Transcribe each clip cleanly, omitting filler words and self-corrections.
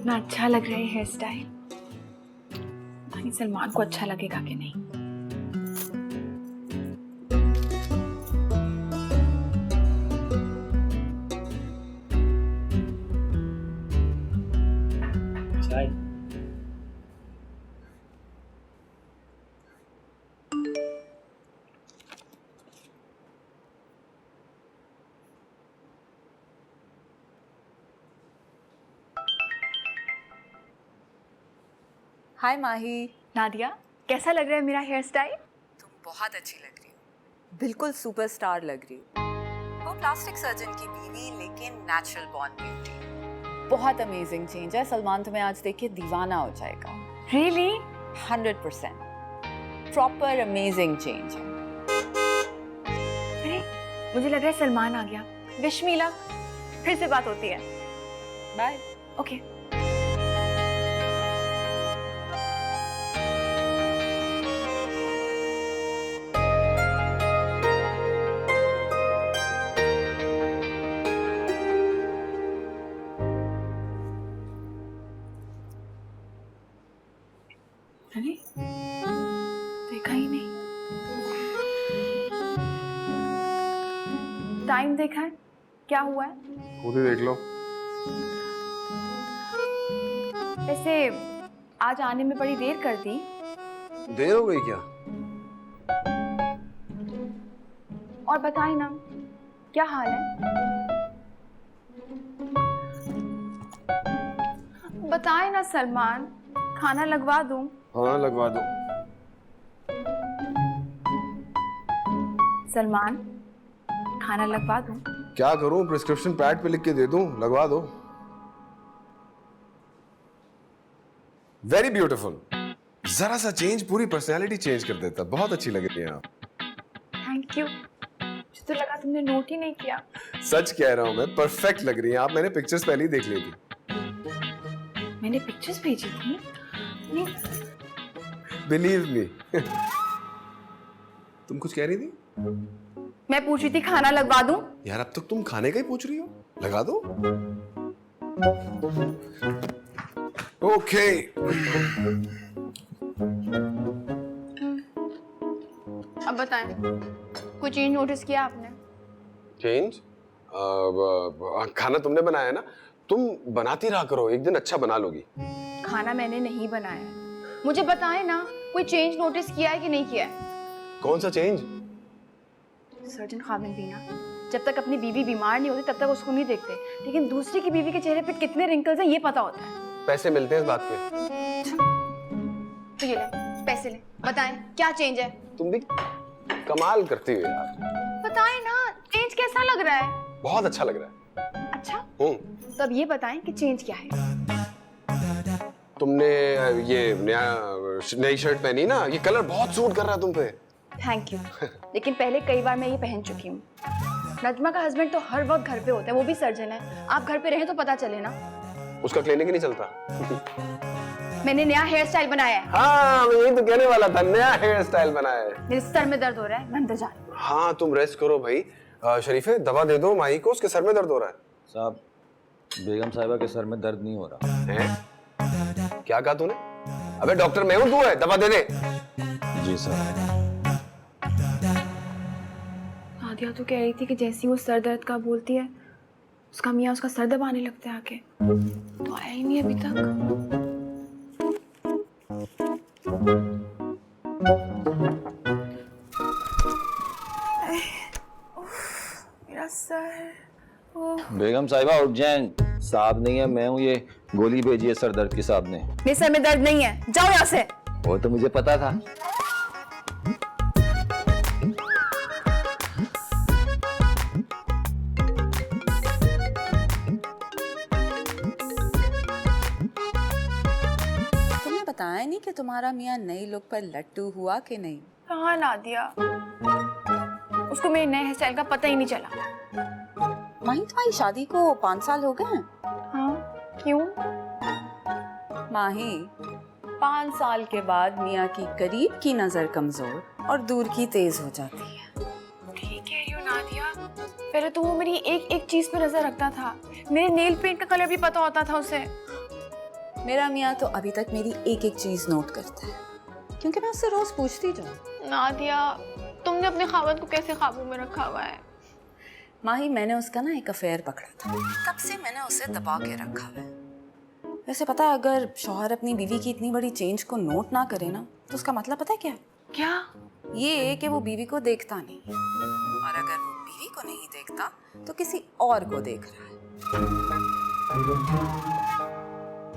कितना अच्छा लग रहा है हेयर स्टाइल। पता नहीं सलमान को अच्छा लगेगा कि नहीं। चाय। हाय माही। नादिया, कैसा लग रहा है मेरा हेयर स्टाइल? तुम बहुत अच्छी लग रही हो, बिल्कुल सुपरस्टार लग रही हो। वो प्लास्टिक सर्जन की बीवी लेकिन नेचुरल बॉर्न ब्यूटी। बहुत अमेजिंग चेंज है। सलमान तुम्हें आज देख के दीवाना हो जाएगा। रियली? 100% प्रॉपर अमेजिंग चेंज है। अरे मुझे लग रहा है सलमान आ गया। Wish me luck. फिर से बात होती है। बाय। ओके। अरे देखा ही नहीं। टाइम देखा है? क्या हुआ है? खुद ही देख लो। वैसे आज आने में बड़ी देर कर दी। देर हो गई क्या? और बताए ना, क्या हाल है? बताए ना सलमान, खाना लगवा दूं? हाँ लगवा दो। सलमान, खाना लगवा दूं? क्या करूं? प्रिस्क्रिप्शन पैड पे लिख के दे दूं? लगवा दो। Very beautiful. जरा सा चेंज पूरी पर्सनैलिटी चेंज कर देता। बहुत अच्छी लग रही हैं आप। Thank you. मुझे तो लगा तुमने नोट ही नहीं किया। सच कह रहा हूं मैं, परफेक्ट लग रही हैं आप। मैंने पिक्चर्स पहले ही देख ली थी। मैंने पिक्चर्स भेजी थी? नहीं। Believe me. तुम कुछ कह रही थी? मैं पूछ रही थी खाना लगवा दूं? यार अब तक तुम खाने का ही पूछ रही हो। लगा दो। ओके। अब बताएं, कोई चेंज नोटिस किया आपने? चेंज? खाना तुमने बनाया है ना? तुम बनाती रहा करो, एक दिन अच्छा बना लोगी। खाना मैंने नहीं बनाया। मुझे बताएं ना, कोई चेंज नोटिस किया है कि नहीं किया है? कौन सा चेंज? सर्जन खामिन भी ना, जब तक अपनी बीवी बीमार नहीं होती तब तक उसको नहीं देखते, लेकिन दूसरे की बीवी के चेहरे पे कितने रिंकल्स हैं ये पता होता है। पैसे मिलते हैं इस बात के। तो ये ले, पैसे ले, बताएं क्या चेंज है? तुम भी कमाल करती हो यार। बताएं ना, चेंज कैसा लग रहा है? बहुत अच्छा लग रहा है। अच्छा, तो अब ये बताएं कि चेंज क्या है? तुमने ये नई शर्ट पहनी ना, ये कलर बहुत सूट कर रहा है तुम पे। Thank you. लेकिन पहले कई बार मैं ये पहन चुकी हूँ। नजमा का हस्बैंड तो हर वक्त घर पे होता है, वो भी सर्जन है। आप घर पे रहे तो पता चले ना। उसका क्लिनिक ही नहीं चलता। मैंने नया हेयर स्टाइल बनाया है। हाँ मैं यही तो कहने वाला था, नया हेयर स्टाइल बनाया है। मेरे सर में दर्द हो रहा है, मैं अंदर जा रही हूँ। हाँ तुम रेस्ट करो भाई। शरीफे दवा दे दो माही को, उसके सर में दर्द हो रहा है। साहब, बेगम साहिबा के सर में दर्द नहीं हो रहा है? क्या कहा तूने? अबे डॉक्टर मैं हूं, तू है, दवा दे दे। जी सर। नादिया तो कह रही थी कि जैसे ही वो सर दर्द का बोलती है, उसका मियाँ उसका सर दबाने लगता है आके। तो आया ही नहीं अभी तक। मेरा सर। बेगम साहिबा उठ जाएं। साहब नहीं है, मैं हूँ। ये गोली भेजी है सर दर्द की साहब ने। मेरे सर में दर्द नहीं है, जाओ यहाँ से। वो तो मुझे पता था। तुम्हें बताया नहीं कि तुम्हारा मियाँ नई लुक पर लट्टू हुआ कि नहीं? हाँ नादिया, उसको मेरे नए हेयर स्टाइल का पता ही नहीं चला। माही, तुम्हारी शादी को 5 साल हो गए हैं। हाँ, क्यों? माही, 5 साल के बाद मियाँ की करीब की नजर कमजोर और दूर की तेज हो जाती है। ठीक है यू नादिया, पहले तो वो मेरी एक एक चीज पे नजर रखता था। मेरे नेल पेंट का कलर भी पता होता था उसे। मेरा मियाँ तो अभी तक मेरी एक एक चीज नोट करता है, क्योंकि मैं उससे रोज पूछती जाऊँ। नादिया, तुमने अपने खावत को कैसे काबू में रखा हुआ है? माही, मैंने उसका ना एक अफेयर पकड़ा था, तब से मैंने उसे दबा के रखा हुआ है। वैसे पता है, अगर शौहर अपनी बीवी की इतनी बड़ी चेंज को नोट ना करे ना, तो उसका मतलब पता है क्या है? क्या? ये कि वो बीवी को देखता नहीं, और अगर वो बीवी को नहीं देखता तो किसी और को देख रहा है।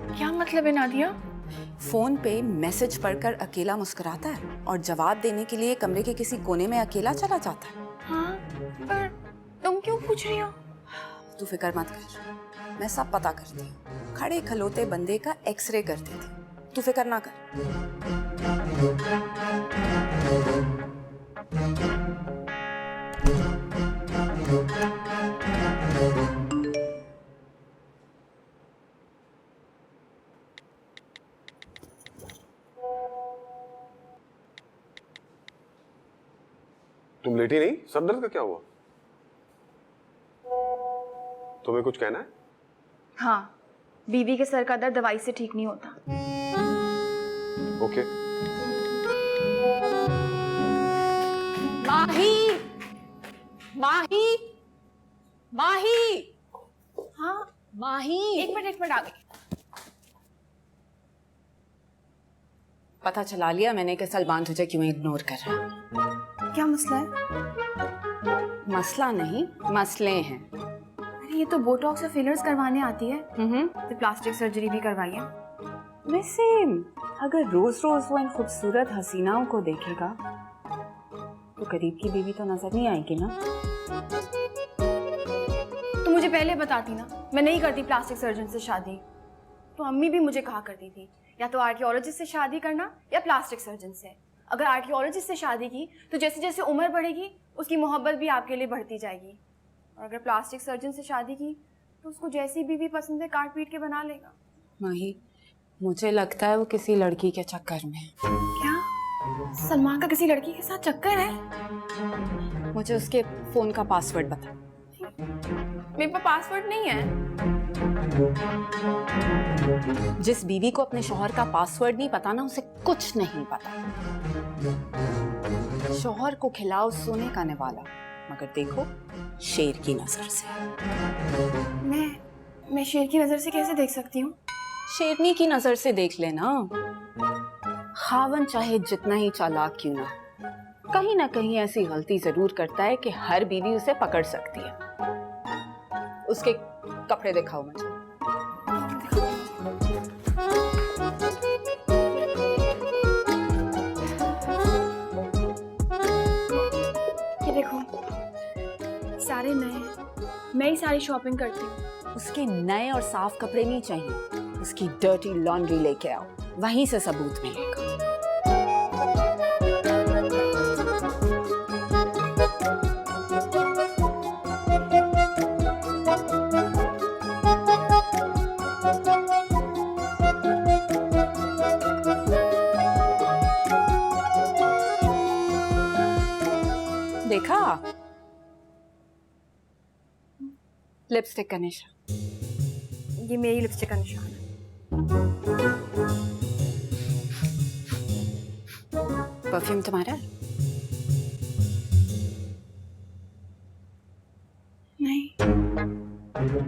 क्या मतलब है नादिया? फोन पे मैसेज पढ़कर अकेला मुस्कुराता है और जवाब देने के लिए कमरे के किसी कोने में अकेला चला जाता है। हाँ, पर तुम क्यों पूछ रही हो? तू फिक्र मत कर, मैं सब पता करती हूँ। खड़े खलोते बंदे का एक्सरे करती थी, तू फिक्र ना कर। तुम लेटी नहीं? सर दर्द का क्या हुआ? तुम्हें कुछ कहना है? हाँ, बीवी के सर का दर्द दवाई से ठीक नहीं होता। ओके। माही, माही, माही, हाँ, माही। एक मिनट आ गई। पता चला लिया मैंने कि सलमान तुझे क्यों इग्नोर कर रहा है। क्या मसला है? मसला नहीं, मसले हैं। अरे ये तो बोटॉक्स और फिलर्स करवाने आती है, तो प्लास्टिक सर्जरी भी करवाई है। वैसे अगर रोज रोज वो इन खूबसूरत हसीनाओं को देखेगा तो करीब की बीवी तो नजर नहीं आएगी ना। तो मुझे पहले बताती ना, मैं नहीं करती प्लास्टिक सर्जन से शादी। तो अम्मी भी मुझे कहा करती थी, या तो आर्कियोलॉजिस्ट से शादी करना या प्लास्टिक सर्जन से। अगर आर्कियोलॉजिस्ट से शादी की तो जैसे जैसे उम्र बढ़ेगी उसकी मोहब्बत भी आपके लिए बढ़ती जाएगी, और अगर प्लास्टिक सर्जन से शादी की तो उसको जैसी बीवी पसंद है काट पीट के बना लेगा। माही, मुझे लगता है वो किसी लड़की के चक्कर में है। क्या? सलमान का किसी लड़की के साथ चक्कर है? मुझे उसके फोन का पासवर्ड बता। मेरे पास पासवर्ड नहीं है। जिस बीवी को अपने शौहर का पासवर्ड नहीं पता ना, उसे कुछ नहीं पता। शौहर को खिलाओ सोने का निवाला, मगर देखो शेर की नजर से। मैं शेर की नजर से कैसे देख सकती हूँ? शेरनी की नजर से देख लेना। खावन चाहे जितना ही चालाक क्यों ना कहीं ऐसी गलती जरूर करता है कि हर बीवी उसे पकड़ सकती है। उसके कपड़े दिखाओ मुझे। ये देखो, सारे नए, मैं ही सारी शॉपिंग करती हूँ। उसके नए और साफ कपड़े नहीं चाहिए, उसकी डर्टी लॉन्ड्री लेके आओ, वहीं से सबूत मिलेगा। देखा? लिपस्टिक का निशान। ये मेरी लिपस्टिक का निशान है। परफ्यूम तुम्हारा? नहीं।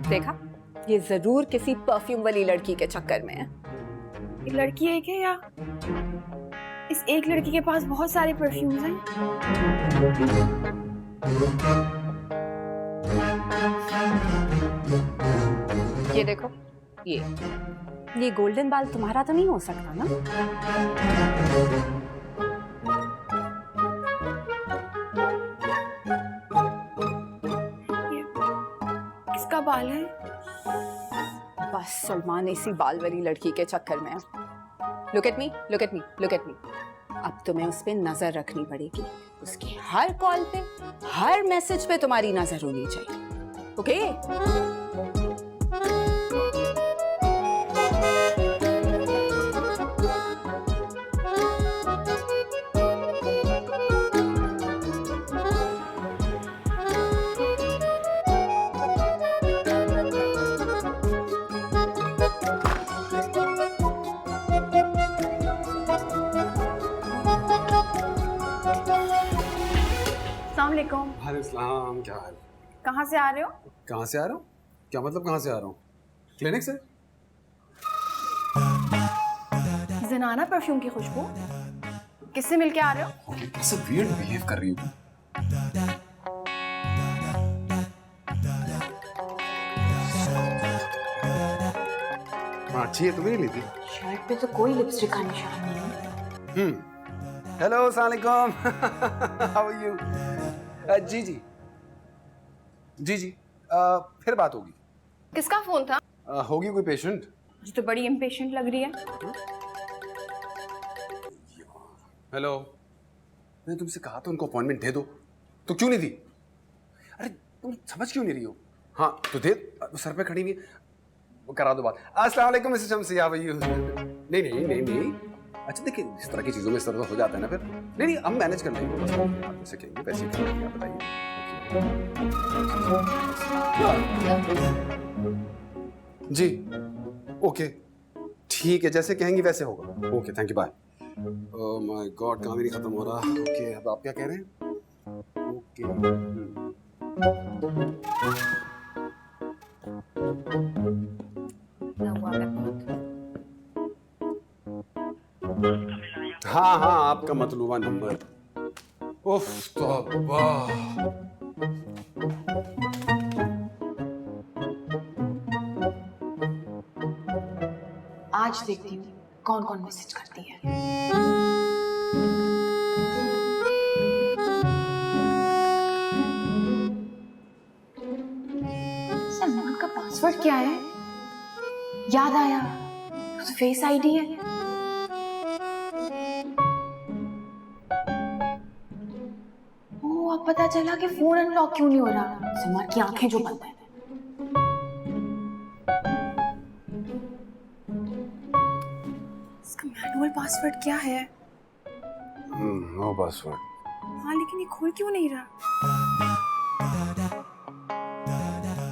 देखा? ये जरूर किसी परफ्यूम वाली लड़की के चक्कर में है। ये लड़की एक है या इस एक लड़की के पास बहुत सारे परफ्यूम्स हैं? ये देखो, ये गोल्डन बाल तुम्हारा तो नहीं हो सकता ना? ये किसका बाल है? बस सलमान इसी बाल वाली लड़की के चक्कर में है। Look at me, look at me, look at me. अब तुम्हें उस पे नजर रखनी पड़ेगी। उसकी हर कॉल पे, हर मैसेज पे तुम्हारी नजर होनी चाहिए। ओके? वालेकुम। वालेकुम, क्या हाल? कहाँ से आ रहे हो? कहाँ से आ रहा हूँ? क्या मतलब कहाँ से आ रहा हूँ? क्लिनिक से? जनाना परफ्यूम की खुशबू। किससे मिलके आ रहे हो? ओके, कैसे वियर्ड बिहेव कर रही हो तुम? हाँ, अच्छी है, तुम्हें नहीं ली थी? शर्ट पे तो कोई लिपस्टिक का निशान नहीं है। हेलो, अस्सलाम वालेकुम। How are you? जी जी जी जी, फिर बात होगी। किसका फोन था? होगी कोई पेशेंट? जो तो बड़ी इम्पेशेंट लग रही है। हेलो, मैंने तुमसे कहा था उनको अपॉइंटमेंट दे दो, तो क्यों नहीं दी? अरे तुम समझ क्यों नहीं रही हो? हाँ तो दे, सर पे खड़ी नहीं, वो करा दो बात। अस्सलाम वालेकुम Mrs Shamsi, how are you? नहीं नहीं नहीं नहीं, अच्छा देखिए इस तरह की चीज़ों में इस तरह हो जाता है ना फिर। नहीं नहीं, हम मैनेज कर लेंगे, आप जैसे कहेंगे वैसे ही कर लेंगे, आप बताइए। जी ओके, ठीक है, जैसे कहेंगी वैसे होगा। Okay, thank you, bye. Oh my God, काम ही नहीं खत्म हो रहा। ओके, अब आप क्या कह रहे हैं? ओके, हाँ हाँ, आपका मतलूबा नंबर। उफ तौबा। आज देखती हूँ कौन कौन मैसेज करती है। सलमान का पासवर्ड क्या है? याद आया, तो फेस आईडी है। ओ, अब पता चला कि फोन अनलॉक क्यों नहीं हो रहा। सलमान की आंखें जो बंद है। इसका मैनुअल पासवर्ड क्या है? No password. हाँ लेकिन ये खुल क्यों नहीं रहा?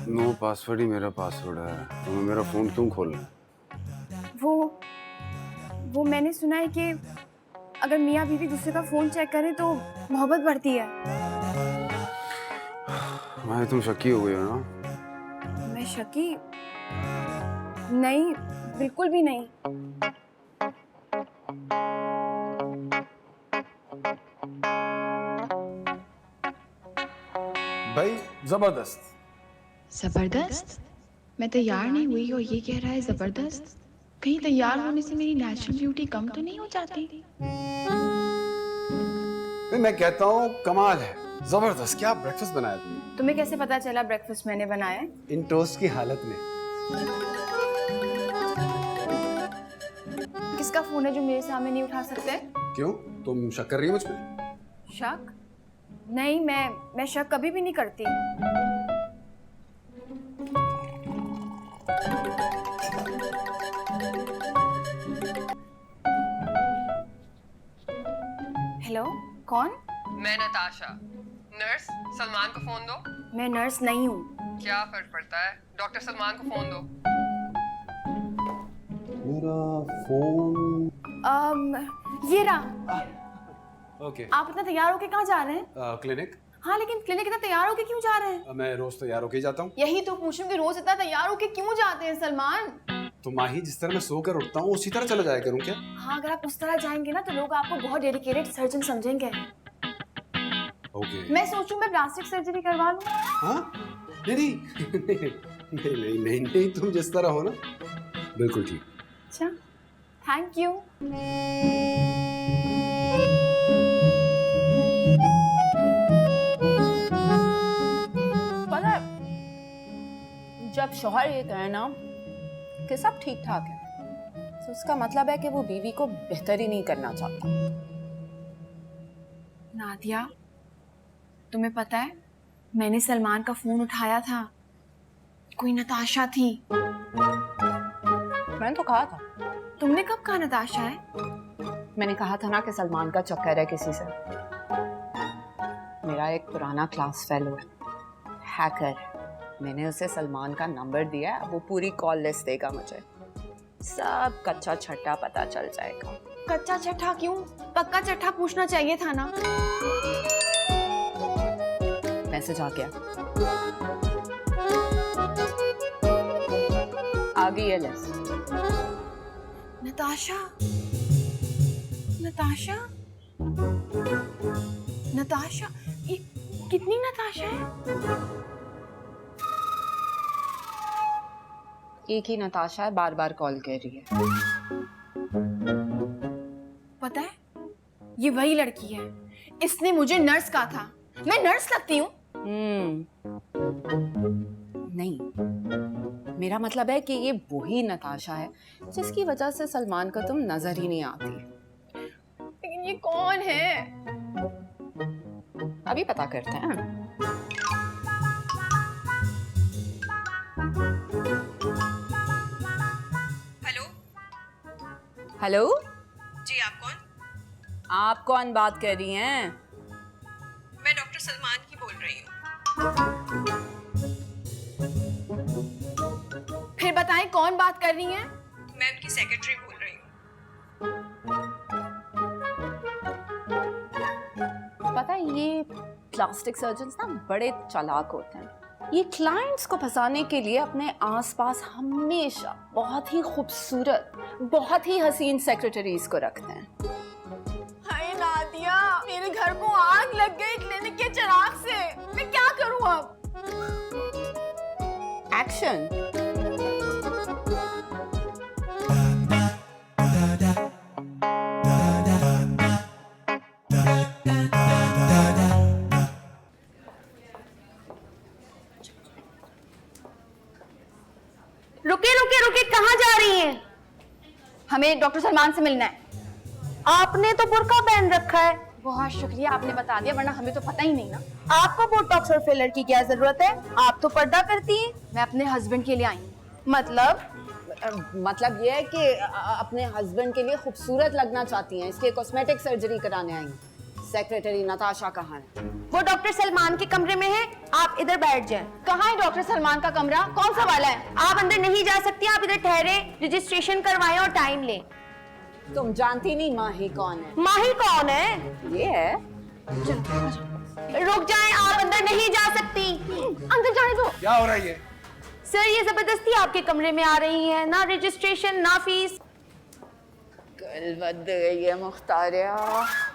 नो पासवर्ड ही मेरा पासवर्ड है, तो मेरा फोन क्यों खोलना है? वो मैंने सुना है कि अगर मियाँ बीवी दूसरे का फोन चेक करें तो मोहब्बत बढ़ती है। भाई तुम शक्की हो गई हो ना? मैं शकी नहीं, बिल्कुल भी नहीं। भाई जबरदस्त। जबरदस्त? मैं तैयार नहीं हुई और ये कह रहा है जबरदस्त। कहीं तैयार होने से मेरी नेचुरल ब्यूटी कम तो नहीं हो जाती? मैं कहता हूँ कमाल है, जबरदस्त। क्या ब्रेकफास्ट बनाया तुमने? तुम्हें कैसे पता चला ब्रेकफास्ट मैंने बनाया है? इन टोस्ट की हालत में। किसका फोन है जो मेरे सामने नहीं उठा सकते? क्यों, तुम शक कर रही हो मुझ पे? शक? नहीं, मैं शक कभी भी नहीं करती। हेलो, कौन? मैं नताशा। नर्स, सलमान को फोन दो। मैं नर्स नहीं हूँ। क्या फर्क पड़ता है, डॉक्टर सलमान को फोन दो। मेरा फोन। ये रहा। ओके। आप इतना तैयार होके कहाँ जा रहे हैं? क्लिनिक। हाँ लेकिन क्लिनिक इतना तैयार होके क्यों जा रहे हैं? मैं रोज तैयार होके ही जाता हूँ। यही तो पूछूं कि रोज इतना तैयार होके क्यों जाते हैं सलमान? तो माही, जिस तरह मैं सोकर उठता हूँ उसी तरह चला जाया करूँ क्या? हाँ, अगर आप उस तरह जाएंगे ना तो लोग आपको बहुत डेडिकेटेड सर्जन समझेंगे। ओके। मैं सोचूं मैं प्लास्टिक सर्जरी करवा लूं। हाँ? नहीं नहीं नहीं नहीं नहीं, तुम जिस तरह हो ना बिल्कुल ठीक। अच्छा, थैंक यू। पता है, जब शौहर ये कहे ना कि सब ठीक ठाक है, तो उसका मतलब है कि वो बीवी को बेहतर ही नहीं करना चाहता। नादिया, तुम्हें पता है मैंने सलमान का फोन उठाया था, कोई नताशा थी। मैंने तो कहा था। तुमने कब कहा नताशा है? मैंने कहा था ना कि सलमान का चक्कर है किसी से। मेरा एक पुराना क्लास फेलो है, हैकर। मैंने उसे सलमान का नंबर दिया है, वो पूरी कॉल लिस्ट देगा मुझे, सब कच्चा छट्टा पता चल जाएगा। कच्चा चट्टा क्यों? पक्का चट्टा पूछना चाहिए था ना। मैसेज आ गया। आ गई है लिस्ट। नताशा, नताशा, नताशा, ये कितनी नताशा है? एक ही नताशा है, बार बार कॉल कर रही है। पता है, ये वही लड़की है। इसने मुझे नर्स कहा था। मैं नर्स लगती हूँ? नहीं, मेरा मतलब है कि ये वही नताशा है जिसकी वजह से सलमान को तुम नजर ही नहीं आती। लेकिन ये कौन है? अभी पता करते हैं। हेलो हेलो, जी, आप कौन? आप कौन बात कर रही हैं? मैं डॉक्टर सलमान की बोल रही हूँ। फिर बताएं कौन बात कर रही हैं? मैं उनकी सेक्रेटरी बोल रही हूँ। पता है, ये प्लास्टिक सर्जन्स ना बड़े चालाक होते हैं। ये क्लाइंट्स को फंसाने के लिए अपने आसपास हमेशा बहुत ही खूबसूरत, बहुत ही हसीन सेक्रेटरीज को रखते हैं। हाय नादिया, मेरे घर को आग लग गई क्लिनिक के चिराग से। मैं क्या करूं अब? एक्शन। रुके रुके रुके, कहाँ जा रही हैं? हमें डॉक्टर सलमान से मिलना है। आपने तो बुर्का पहन रखा है। बहुत शुक्रिया, आपने बता दिया, वरना हमें तो पता ही नहीं ना। आपको बोटॉक्स और फिलर की क्या जरूरत है? आप तो पर्दा करती हैं। मैं अपने हस्बैंड के लिए आई हूँ। मतलब ये है कि अपने हस्बैंड के लिए खूबसूरत लगना चाहती हैं, इसलिए कॉस्मेटिक सर्जरी कराने आई हैं। सेक्रेटरी नताशा कहाँ है? वो डॉक्टर सलमान के कमरे में है, आप इधर बैठ जाएं। कहाँ है डॉक्टर सलमान का कमरा? कौन सा वाला है? आप अंदर नहीं जा सकती, आप इधर ठहरे, रजिस्ट्रेशन करवाएं और टाइम लें। तुम जानती नहीं माही कौन है? माही कौन है? ये है। रुक जाएं, आप अंदर नहीं जा सकती। अंदर जाने दो। क्या हो रहा है ये? सर, ये जबरदस्ती आपके कमरे में आ रही है, ना रजिस्ट्रेशन ना फीस। कल बद गई है मुख्तारिया।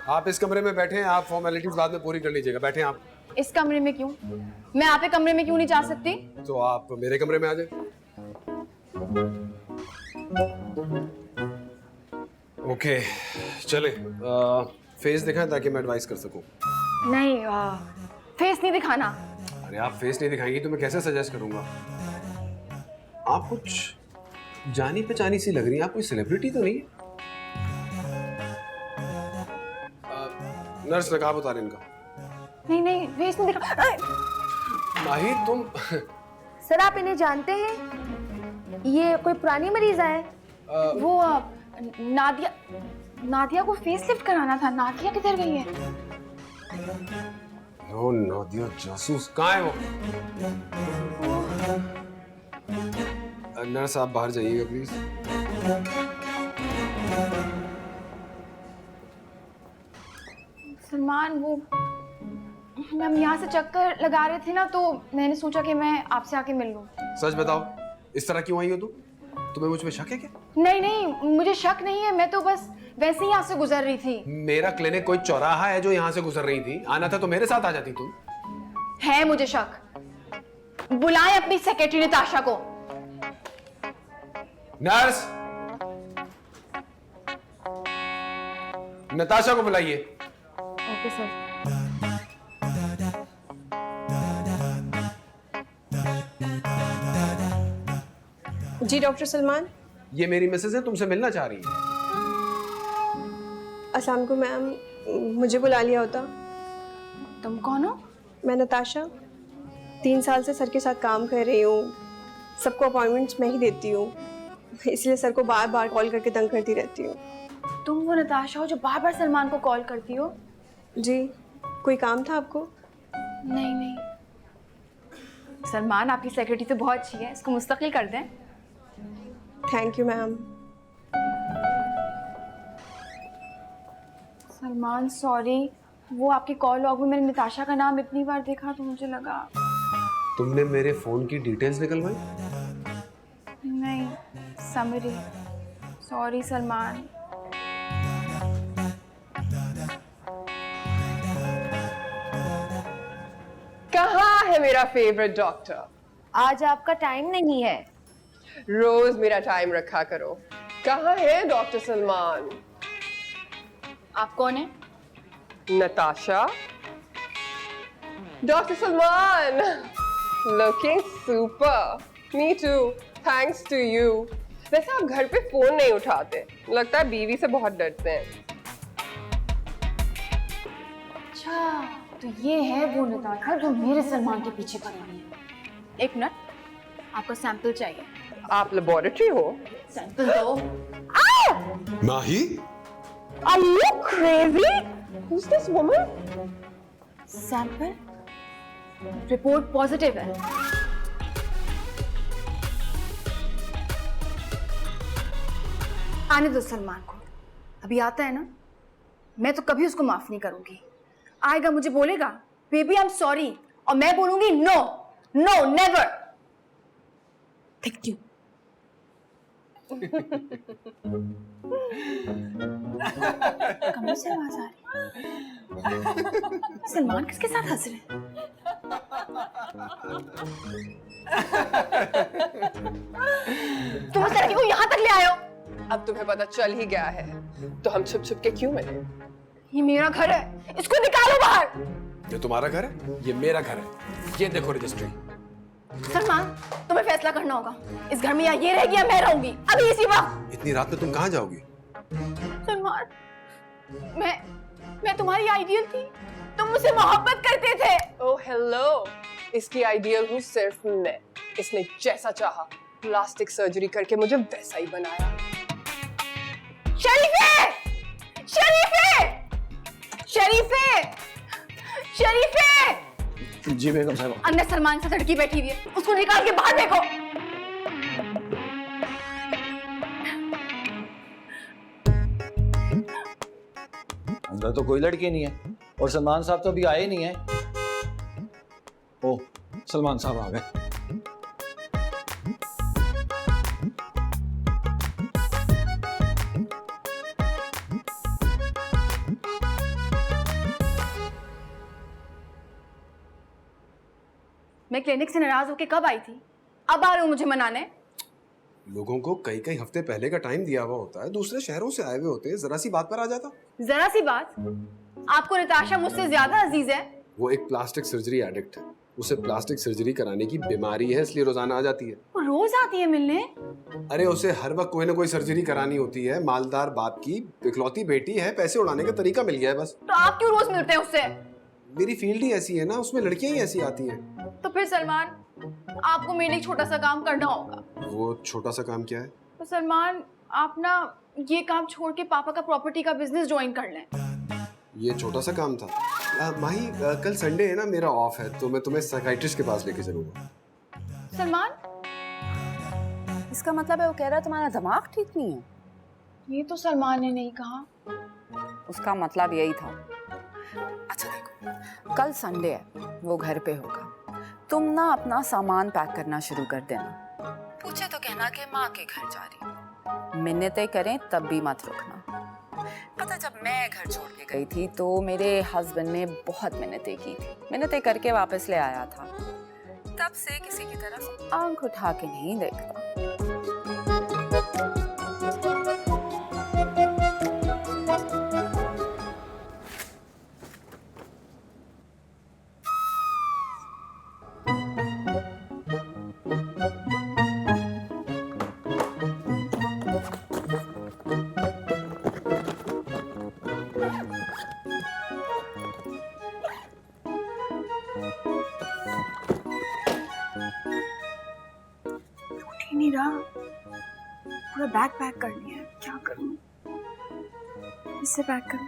आप इस कमरे में बैठे हैं, आप फॉर्मेलिटीज बाद में पूरी कर लीजिएगा। बैठे हैं आप। इस कमरे में क्यों? मैं आपके कमरे में क्यों नहीं जा सकती? तो आप मेरे कमरे में आ जाए। ओके, चले। फेस दिखाएं ताकि मैं एडवाइस कर सकूं। नहीं, फेस नहीं दिखाना। अरे आप फेस नहीं दिखाएंगी तो मैं कैसे सजेस्ट करूंगा? आप कुछ जानी पहचानी सी लग रही है। आप कोई सेलिब्रिटी तो नहीं है? नर्स, नकाब उतारें इनका। नहीं नहीं, फेस नहीं दिखा। माही, तुम सर, आप इन्हें जानते हैं? ये कोई पुरानी मरीज है? वो नादिया, नादिया को फेस लिफ्ट कराना था। नादिया किधर गई है? ओ नादिया जासूस, कहाँ है वो? नर्स, आप बाहर जाइएगा प्लीज। सलमान, वो हम यहाँ से चक्कर लगा रहे थे ना, तो मैंने सोचा कि मैं आपसे आके मिल लूं। सच बताओ, इस तरह क्यों आई हो तुम? तुम्हें मुझ पे शक है क्या? नहीं नहीं, मुझे शक नहीं है। मैं तो बस वैसे ही यहाँ से गुजर रही थी। मेरा क्लिनिक कोई चौराहा है जो यहाँ से गुजर रही थी? आना था तो मेरे साथ आ जाती तुम। है मुझे शक। बुलाएं अपनी सेक्रेटरी नताशा को। नर्स, नताशा को बुलाइए। Okay sir. जी डॉक्टर सलमान। ये मेरी मिसेज है, तुमसे मिलना चाह रही है। अस्सलाम वालेकुम मैम, मुझे बुला लिया होता। तुम कौन हो? मैं नताशा 3 साल से सर के साथ काम कर रही हूँ। सबको अपॉइंटमेंट्स मैं ही देती हूँ, इसलिए सर को बार बार कॉल करके तंग करती रहती हूँ। तुम वो नताशा हो जो बार बार सलमान को कॉल करती हो? जी, कोई काम था आपको? नहीं नहीं, सलमान आपकी सेक्रेटरी तो बहुत अच्छी है, इसको मुस्तकिल कर दें। Thank you ma'am. Salman sorry, वो आपके कॉल लॉग में मैंने निताशा का नाम इतनी बार देखा तो मुझे लगा। तुमने मेरे फोन की डिटेल्स निकलवाई? नहीं समरी, सॉरी सलमान। कहाँ है मेरा फेवरेट डॉक्टर? आज आपका टाइम नहीं है। रोज मेरा टाइम रखा करो। कहाँ है डॉक्टर सलमान? आप कौन है? Natasha. Doctor Salman, looking super. Me too, thanks to you. वैसे आप घर पे फोन नहीं उठाते, लगता है बीवी से बहुत डरते हैं। अच्छा तो ये है वो नताशा जो मेरे सलमान के पीछे पड़ी हुई है। एक मिनट, आपको सैंपल चाहिए? आप लेबोरेटरी हो? सैंपल दो। माही? Are you crazy? Who's this woman? Sample report positive है। आने दो सलमान को, अभी आता है ना, मैं तो कभी उसको माफ नहीं करूंगी। आएगा मुझे बोलेगा बेबी आई एम सॉरी, और मैं बोलूंगी no no never. Thank you. कमरे से आवाज आ रही। सलमान किसके साथ हंस रहे हैं? तुम उस लड़की को यहाँ तक ले आए हो? अब तुम्हें पता चल ही गया है तो हम छुप छुप के क्यों मिले? ये मेरा घर है, इसको निकालो बाहर। ये तुम्हारा घर है? ये मेरा घर है। ये देखो रजिस्ट्री। सलमान तुम्हें फैसला करना होगा, इस घर में या ये रहेगी या मैं रहूंगी, अभी इसी वक्त। इतनी रात में तुम कहाँ जाओगी? सलमान मैं तुम्हारी आइडियल थी, तुम मुझसे मोहब्बत करते थे। ओह हेलो, इसकी आइडियल हूँ सिर्फ मैं। इसने जैसा चाहा प्लास्टिक सर्जरी करके मुझे वैसा ही बनाया। शरीफे! शरीफे! शरीफे! शरीफे! जी बेगम साहब। अंदर सलमान से लड़की बैठी हुई है, उसको निकाल के बाहर फेंको। अंदर तो कोई लड़की नहीं है और सलमान साहब तो अभी आए ही नहीं है। ओ सलमान साहब आ गए। मैं क्लिनिक से नाराज होके कब आई थी, अब आ रहे हो मुझे मनाने? लोगों को कई कई हफ्ते पहले का टाइम दिया हुआ होता है, दूसरे शहरों से आए हुए होते हैं, जरा सी बात पर आ जाता। जरा सी बात? आपको नताशा मुझसे ज्यादा अजीज है। वो एक प्लास्टिक सर्जरी एडिक्ट है, उसे प्लास्टिक सर्जरी कराने की बीमारी है, इसलिए रोजाना आ जाती है। वो रोज आती है मिलने? अरे उसे हर वक्त कोई ना कोई सर्जरी करानी होती है। मालदार बाप की इकलौती बेटी है, पैसे उड़ाने का तरीका मिल गया है बस। तो आप क्यों रोज मिलते हैं उससे? मेरी फील्ड ही ऐसी है ना, उसमें लड़कियां ही ऐसी आती हैं। तो फिर सलमान आपको मेरे लिए छोटा सा काम करना होगा। वो छोटा सा काम क्या है? तो सलमान आप ना ये काम छोड़ के पापा का प्रॉपर्टी का बिजनेस ज्वाइन कर लें। ये छोटा सा काम था। माही कल संडे है ना, मेरा ऑफ है, तो मैं तुम्हें साइकियाट्रिस्ट के पास लेके चलूंगा। सलमान इसका मतलब है वो कह रहा है तुम्हारा दिमाग ठीक नहीं है। ये तो सलमान ने नहीं कहा। उसका मतलब यही था। अच्छा देखो, कल संडे है, वो घर पे होगा, तुम ना अपना सामान पैक करना शुरू कर देना। पूछे तो कहना कि माँ के घर जा रही। मिन्नतें करें तब भी मत रुकना। पता जब मैं घर छोड़ के गई थी तो मेरे हस्बैंड ने बहुत मिन्नतें की थी, मिन्नतें करके वापस ले आया था। तब से किसी की तरफ आंख उठा के नहीं देखता। नहीं रहा, पूरा बैग पैक कर लिया है, क्या करूं? इससे पैक करूं?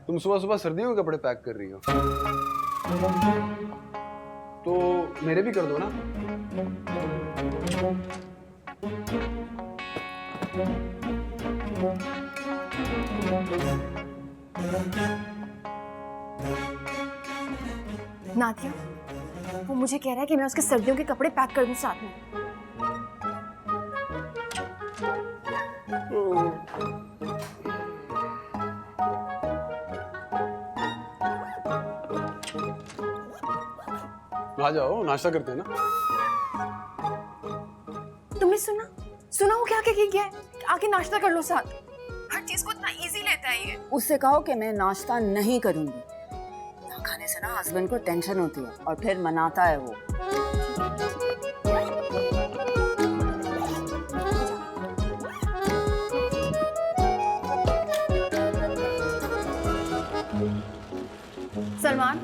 तुम सुबह सुबह सर्दियों के कपड़े पैक कर रही हो, तो मेरे भी कर दो ना। नादिया, वो मुझे कह रहा है कि मैं उसके सर्दियों के कपड़े पैक कर दूं साथ में। आ जाओ, नाश्ता करते हैं ना। तुमने सुना वो क्या गया है? आके नाश्ता कर लो साथ। हर चीज को इतना इजी लेता है ये। उससे कहो कि मैं नाश्ता नहीं करूंगी। ना खाने से ना हस्बैंड को टेंशन होती है और फिर मनाता है वो। सलमान,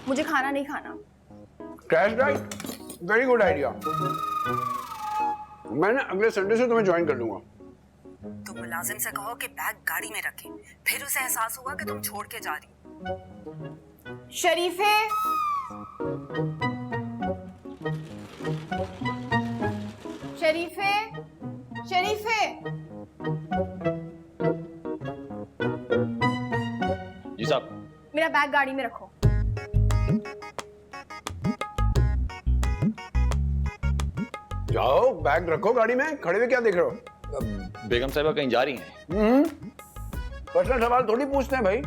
मुझे खाना नहीं खाना। Crash diet, very good idea. मैं ना अगले संडे से तुम्हें ज्वाइन कर लूंगा। तुम मुलाजिम से कहो कि बैग गाड़ी में रखे, फिर उसे एहसास होगा कि तुम छोड़ के जा रही हो। शरीफे, शरीफे, शरीफे। जी साहब। मेरा बैग गाड़ी में रखो। जाओ, बैग रखो गाड़ी में, खड़े हुए क्या देख रहे हो? बेगम साहिबा कहीं जा रही हैं? पर्सनल सवाल थोड़ी पूछते हैं भाई,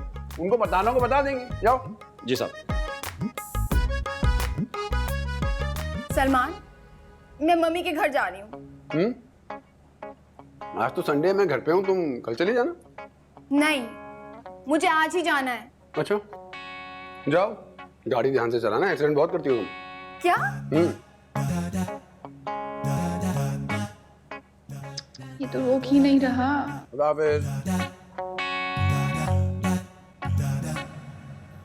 उनको बताना को बता देंगे। जाओ। जी साहब। सलमान, मैं मम्मी के घर जा रही हूँ। आज तो संडे, मैं घर पे हूँ, तुम कल चली जाना। नहीं, मुझे आज ही जाना है। अच्छा, जाओ, गाड़ी ध्यान से चलाना, एक्सीडेंट बहुत करती हो तुम। क्या? ये तो रोक ही नहीं रहा। खुदा हाफिज।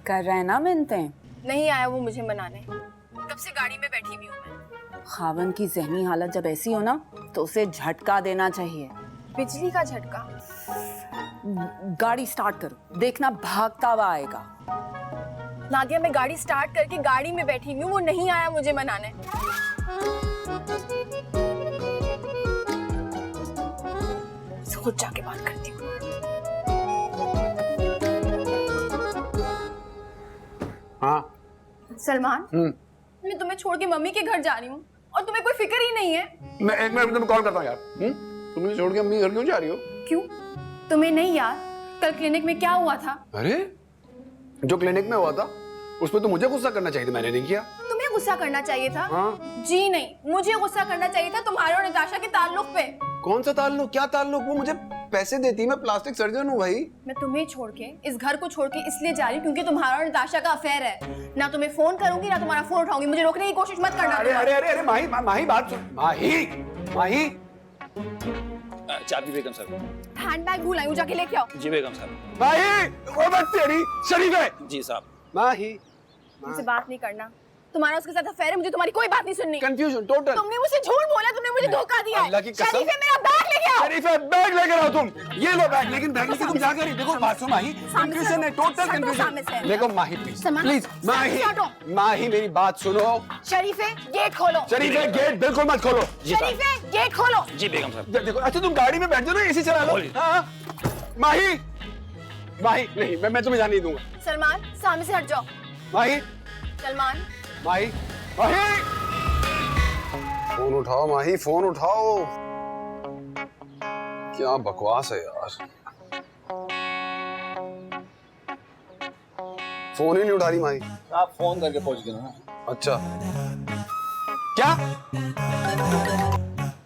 कर रहे हैं ना मिन्नतें। नहीं आया वो मुझे मनाने। कब से गाड़ी में बैठी हुई हूँ मैं। खावन की ज़हनी हालत जब ऐसी हो ना, तो उसे झटका देना चाहिए। बिजली का झटका? गाड़ी स्टार्ट करो, देखना भागता हुआ आएगा। नादिया, मैं गाड़ी स्टार्ट करके गाड़ी में बैठी हुई हूँ, वो नहीं आया मुझे मनाने। खुद जाके बात करती हूँ। हाँ सलमान, मैं तुम्हें छोड़ के मम्मी के घर जा रही हूँ और तुम्हें कोई फिक्र ही नहीं है। मैं एक मिनट तुम्हें कॉल करता हूँ यार। तुम मुझे छोड़ के अम्मी घर क्यों जा रही हो? क्यों? तुम्हें नहीं याद कल क्लिनिक में क्या हुआ था? अरे, जो क्लिनिक में हुआ था उस पर तो मुझे गुस्सा करना चाहिए था, मैंने नहीं किया। तुम्हें गुस्सा करना चाहिए था? हाँ। जी नहीं, मुझे गुस्सा करना चाहिए था तुम्हारे और नताशा के ताल्लुक पे। कौन सा ताल्लुक? क्या ताल्लुक? वो मुझे पैसे देती, मैं प्लास्टिक सर्जन हूँ भाई। मैं तुम्हें छोड़ के, इस घर को छोड़ के इसलिए जा रही हूँ क्योंकि तुम्हारा और नताशा का अफेयर है। ना तुम्हें फोन करूंगी ना तुम्हारा फोन उठाऊंगी। मुझे रोकने की कोशिश मत करना। अरे अरे अरे अरे माही, माही बात सुन। माही, माही। चाबी बेगम साहब। हैंडबैग भूल आई हूँ, जाके लेके आओ। जी बेगम साहब। माही, वो बात तेरी शरीफ है। जी साहब। माही, मुझसे बात नहीं करना। तुम्हारा उसके साथ अफेयर है, मुझे तुम्हारी कोई बात नहीं सुननी। Confusion total. तुमने मुझे झूठ बोला, तुमने मुझे धोखा दिया। अल्लाह की कसम। शरीफे, मेरा बैग लेके आओ। शरीफे, बैग लेकर आओ तुम। ये लो बैग, लेकिन बैग लेके तुम जा कर देखो। बात सुन माही, कंफ्यूजन है, टोटल कंफ्यूजन। देखो माही प्लीज, प्लीज माही, माही मेरी बात सुनो। शरीफे, गेट खोलो। शरीफे, गेट बिल्कुल मत खोलो। शरीफे, गेट खोलो। जी बेगम साहब। देखो, अच्छा तुम गाड़ी में बैठ जाओ ना, एसी चला लो। हाँ, माही, माही नहीं, मैं तुम्हें जाने नहीं दूंगा। सलमान, सामने से हट जाओ। माही, सलमान, माही, माही, फोन उठाओ माही, फोन उठाओ। क्या बकवास है यार, फोन ही नहीं उठा रही माही। आप फोन करके पहुंच गए ना। अच्छा, क्या?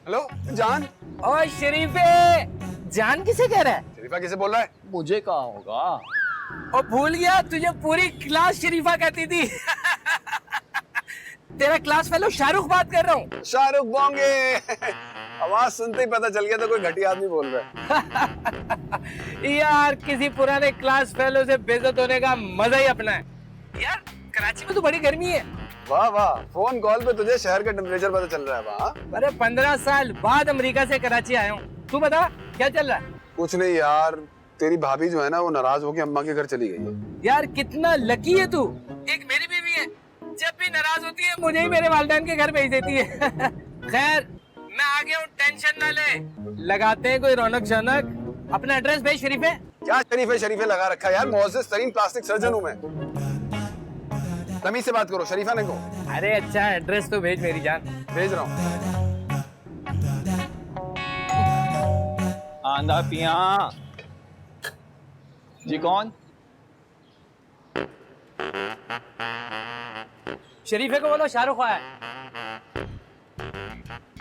हेलो जान। और शरीफे, जान किसे कह रहा है? शरीफा किसे बोल रहा है? मुझे कहाँ होगा? और भूल गया, तुझे पूरी क्लास शरीफा कहती थी। तेरा क्लास फेलो शाहरुख बात कर रहा हूँ। शाहरुख बोंगे। आवाज सुनते ही पता चल गया था कोई घटिया आदमी बोल रहा है। यार, किसी पुराने क्लास फेलो से बेइज्जत होने का मजा ही अपना है। यार, कराची में तो बड़ी गर्मी है। वाह वाह, फोन कॉल पे तुझे शहर का टेम्परेचर पता चल रहा है। वाह। अरे 15 साल बाद अमेरिका से कराची आया हूँ। तू बता क्या चल रहा है? कुछ नहीं यार, तेरी भाभी जो है ना वो नाराज होकर अम्मा के घर चली गई है। यार कितना लकी है तू, एक मेरी बीवी है, जब भी नाराज होती है मुझे ही मेरे वालिदैन के घर भेज देती है। खैर मैं आ गया हूँ, टेंशन ना ले, लगाते हैं कोई रौनक शौनक। अपना एड्रेस भेज शरीफे। क्या शरीफे लगा रखा है यार, मोअज़्ज़िज़ तरीन प्लास्टिक सर्जन हूँ मैं। तमीज से बात करो, शरीफा ने को। अरे अच्छा एड्रेस तो भेज मेरी जान। भेज रहा हूँ। आंधा पिया जी कौन? शरीफे को बोलो शाहरुख आया।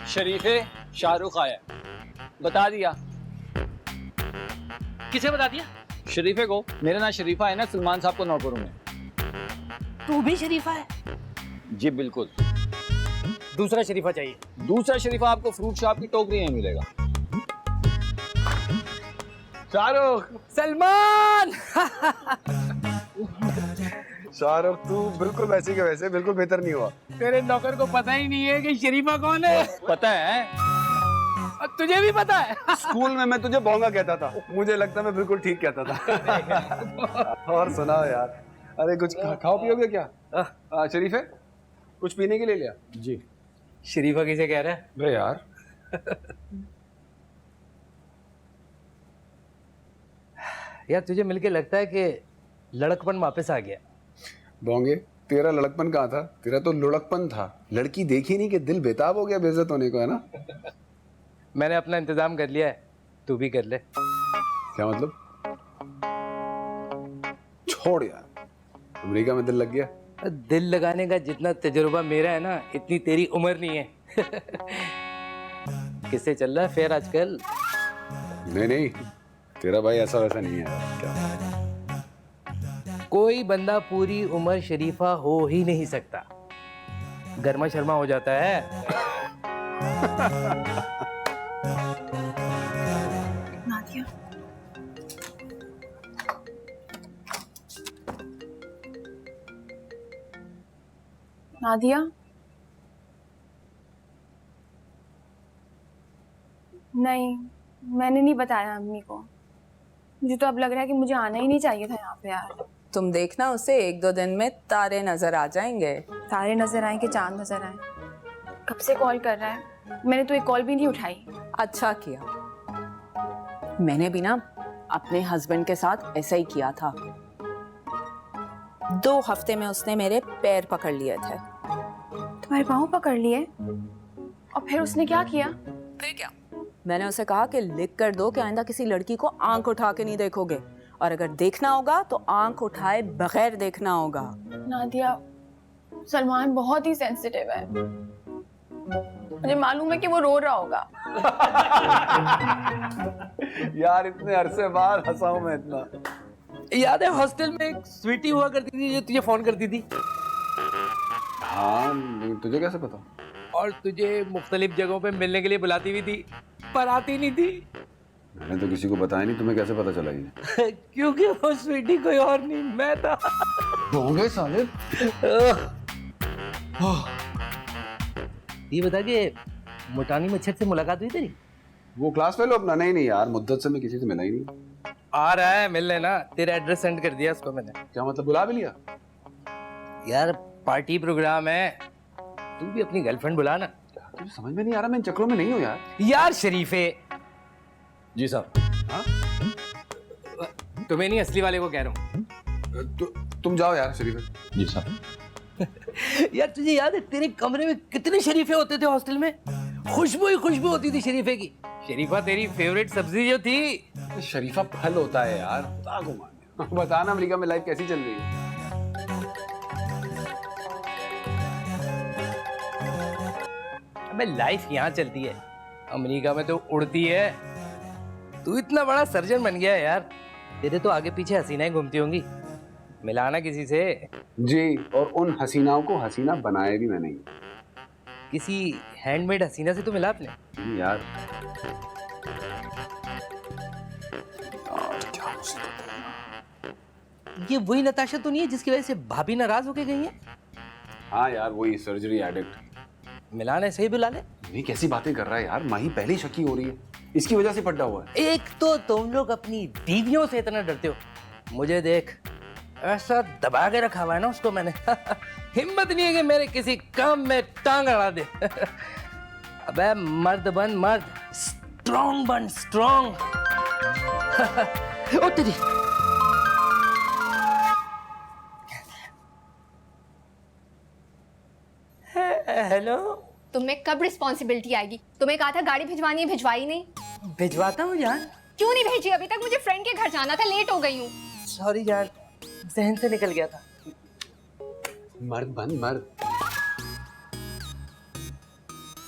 शरीफे शाहरुख आया, बता दिया। किसे बता दिया? शरीफे को। मेरा नाम शरीफा है ना, सलमान साहब को नोट करूँ मैं। तू भी शरीफा है? जी बिल्कुल। दूसरा शरीफा चाहिए। दूसरा शरीफा आपको फ्रूट शॉप की टोकरी में मिलेगा। शाहरुख। सलमान। शाहरुख तू बिल्कुल वैसे के वैसे, बिल्कुल बेहतर नहीं हुआ। तेरे नौकर को पता ही नहीं है कि शरीफा कौन है। पता है? और तुझे भी पता है? स्कूल में मैं तुझे भोंगा कहता था, मुझे लगता मैं बिल्कुल ठीक कहता था। और सुनाओ यार, अरे कुछ खाओ पियोगे क्या? शरीफे कुछ पीने के लिए लिया? जी। शरीफा किसे कह रहा है? अरे यार यार तुझे मिलके लगता है कि लड़कपन वापस आ गया। भोंगे तेरा लड़कपन कहाँ था, तेरा तो लुढ़कपन था। लड़की देखी नहीं कि दिल बेताब हो गया बेइज्जत होने को, है ना? मैंने अपना इंतजाम कर लिया है, तू भी कर ले। क्या मतलब? छोड़ यार, अमेरिका में दिल लग गया। दिल लगाने का जितना तजुर्बा मेरा है ना, इतनी तेरी उम्र नहीं है। किससे चल रहा है फेयर आजकल? नहीं तेरा भाई ऐसा वैसा नहीं है यार। क्या? कोई बंदा पूरी उम्र शरीफा हो ही नहीं सकता, गर्मा शर्मा हो जाता है। नादिया, नादिया, नहीं मैंने नहीं बताया अम्मी को। मुझे तो अब लग रहा है कि मुझे आना ही नहीं चाहिए था यहाँ पे यार। तुम देखना उसे 1-2 दिन में तारे नजर आ जाएंगे। तारे नजर आए कि चांद नजर आए? कब से कॉल कर रहा है, मैंने तो एक कॉल भी नहीं उठाई। अच्छा किया, मैंने भी ना अपने हस्बैंड के साथ ऐसा ही किया था। 2 हफ्ते में उसने मेरे पैर पकड़ लिए थे। तुम्हारे पाँव पकड़ लिए? और फिर उसने क्या किया? फिर क्या, मैंने उसे कहा कि लिख कर दो कि आइंदा किसी लड़की को आंख उठा के नहीं देखोगे, और अगर देखना होगा तो आंख उठाए बगैर देखना होगा। नादिया, सलमान बहुत ही सेंसिटिव है, मुझे मालूम है कि वो रो रहा होगा। यार इतने अरसे बाद हंसा हूं मैं इतना। याद है हॉस्टल में एक स्वीटी हुआ करती थी जो तुझे फोन करती थी? हाँ, तुझे कैसे पता? और तुझे मुख्तलिफ जगहों पे मिलने के लिए बुलाती भी थी, पर आती नहीं थी। मैंने तो किसी को बताया नहीं, तुम्हें कैसे पता चला ये? क्योंकि वो स्वीटी कोई और नहीं, मैं था। भोंगे साले। ये बता कि मुटानी मच्छर से मुलाकात हुई तेरी? वो क्लास फेलो अपना? नहीं यार, मुद्दत से मैं किसी से मिला ही नहीं। आ रहा है, मिल लेना। तेरा एड्रेस सेंड कर दिया उसको मैंने। क्या मतलब, बुला भी लिया? यार पार्टी प्रोग्राम है, तू भी अपनी गर्लफ्रेंड बुला ना। तुझे समझ में नहीं आ रहा, मैं इन चक्रों में नहीं हूँ यार। यार शरीफे। जी साहब। हाँ? तुम्हें नहीं, असली वाले को कह रहा हूँ। तुम जाओ यार शरीफ। जी साहब। यार तुझे याद है तेरे कमरे में कितने शरीफे होते थे हॉस्टल में? खुशबू ही खुशबू होती थी शरीफे की। शरीफा तेरी फेवरेट सब्जी जो थी। शरीफा फल होता है यार, बता घुमा। बता ना, अमेरिका में लाइफ कैसी चल रही है? अबे लाइफ यहाँ चलती है, अमेरिका में तो उड़ती है। तू इतना बड़ा सर्जन बन गया है यार, तेरे तो आगे पीछे हसीनाएं घूमती होंगी, मिलाना किसी से। जी, और उन हसीनाओं को हसीना बनाया भी मैंने ही। किसी हैंडमेड हसीना से तो मिला आपने? यार ये वही नताशा तो नहीं है जिसकी वजह से भाभी नाराज होके गई है? हाँ यार, वही सर्जरी एडिक्ट। मिलान ऐसे ही बुला ले। नहीं, कैसी बातें कर रहा है यार, माही पहले ही शकी हो रही है। इसकी वजह से पड्डा हुआ है। एक तो तुम लोग अपनी बीवियों से इतना डरते हो, मुझे देख ऐसा दबा के रखा हुआ है ना उसको मैंने। हिम्मत नहीं है कि मेरे किसी काम में टांग अड़ा दे। अबे मर्द बन मर्द, स्ट्रॉन्ग बन स्ट्रॉन्ग। ओ तेरी हेलो, तुम्हें कब रिस्पॉन्सिबिलिटी आएगी? तुम्हें कहा था गाड़ी भिजवानी है, भिजवाई नहीं। भिजवाता हूँ जान। क्यों नहीं भेजी अभी तक? मुझे फ्रेंड के घर जाना था, लेट हो गई हूँ। सॉरी जान, जहन से निकल गया था। मर्द बन मर्द।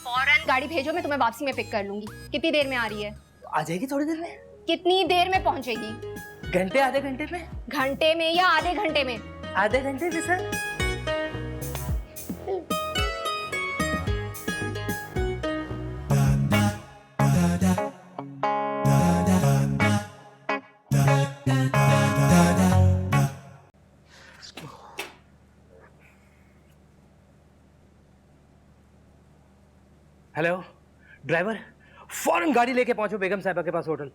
फौरन गाड़ी भेजो, मैं तुम्हें वापसी में पिक कर लूंगी। कितनी देर में आ रही है? आ जाएगी थोड़ी देर में। कितनी देर में पहुंचेगी? घंटे आधे घंटे में। घंटे में या आधे घंटे में? आधे घंटे में सर। हेलो ड्राइवर, फौरन गाड़ी लेके पहुंचो बेगम साहिबा के पास होटल।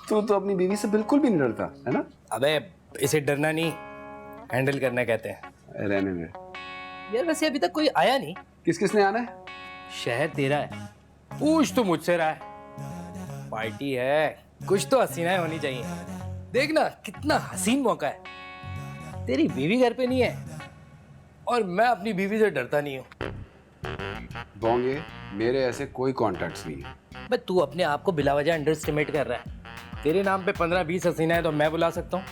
तू तो अपनी बीवी से बिल्कुल भी नहीं डरता है ना? अबे इसे डरना नहीं, हैंडल करना कहते हैं। रहने दे यार वैसे अभी तक कोई आया नहीं। किस किसने आना है? शहर तेरा है, पूछ तो मुझसे रहा है। पार्टी है, कुछ तो हसीनाएं होनी चाहिए। देखना कितना हसीन मौका है। तेरी बीवी घर पे नहीं है और मैं अपनी बीवी से डरता नहीं हूँ। बोंगे, मेरे ऐसे कोई कॉन्टैक्ट्स नहीं है। बस तू अपने आप को बिला वजह अंडर एस्टिमेट कर रहा है। तेरे नाम पे 15-20 हसीना है तो मैं बुला सकता हूँ।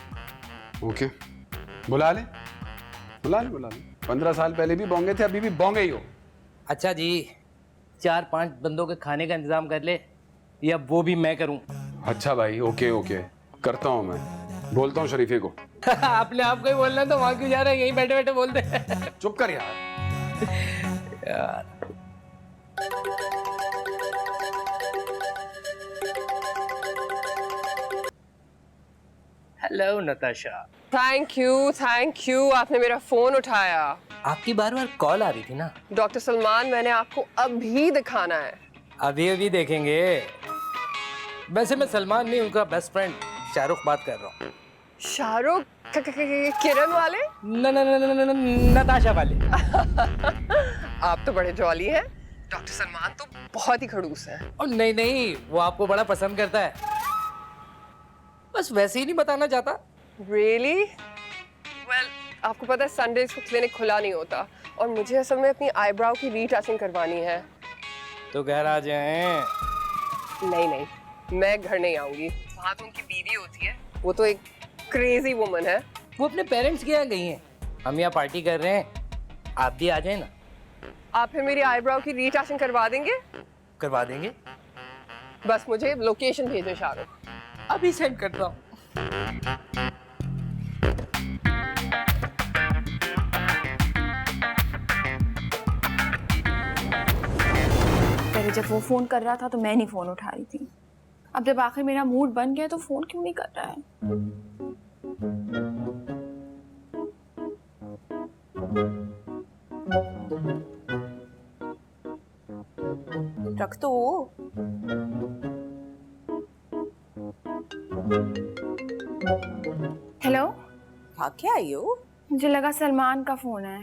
ओके, बुला ले बुला ले बुला ले। 15 साल पहले भी बोंगे थे, अभी भी बोंगे ही हो। अच्छा जी, 4-5 बंदों के खाने का इंतजाम कर ले, या वो भी मैं करूँ? अच्छा भाई, ओके ओके, करता हूँ मैं। बोलता हूँ शरीफे को। अपने आप को ही बोलना तो वहां क्यों जा रहा है, यहीं बैठे बैठे बोल दे। चुप कर यार। यार हेलो नताशा। थैंक यू, आपने मेरा फोन उठाया। आपकी बार बार कॉल आ रही थी ना। डॉक्टर सलमान, मैंने आपको अभी दिखाना है। अभी अभी देखेंगे। वैसे मैं सलमान नहीं, उनका बेस्ट फ्रेंड शाहरुख बात कर रहा हूँ। शाहरुख? किरण वाले? नताशा वाले। आप तो बड़े जॉली हैं। डॉक्टर सलमान तो बहुत ही खड़ूस हैं। और नहीं नहीं, वो आपको बड़ा पसंद करता है, बस वैसे ही नहीं बताना चाहता। Really? Well, आपको पता है संडे को क्लिनिक खुला नहीं होता और मुझे असल में अपनी आईब्राउ की रीटचिंग करवानी है। तो घर आ जाएं। नहीं, मैं घर नहीं आऊंगी। वहाँ तो उनकी बीवी होती है, वो तो एक क्रेजी वुमन है। वो अपने पेरेंट्स के यहाँ गई हैं, हम यहाँ पार्टी कर रहे हैं, आप भी आ जाए ना। आप फिर मेरी आईब्राउ की रीटचिंग करवा देंगे? करवा देंगे। बस मुझे लोकेशन भेजें शाहरुख। अभी सेंड करता हूँ। पहले जब वो फ़ोन कर रहा था तो मैं नहीं फ़ोन उठा रही थी। अब जब आखिर मेरा मूड बन गया तो फ़ोन क्यों नहीं कर रहा है? रख तो। हेलो, भाग के आई हो? मुझे लगा सलमान का फ़ोन है।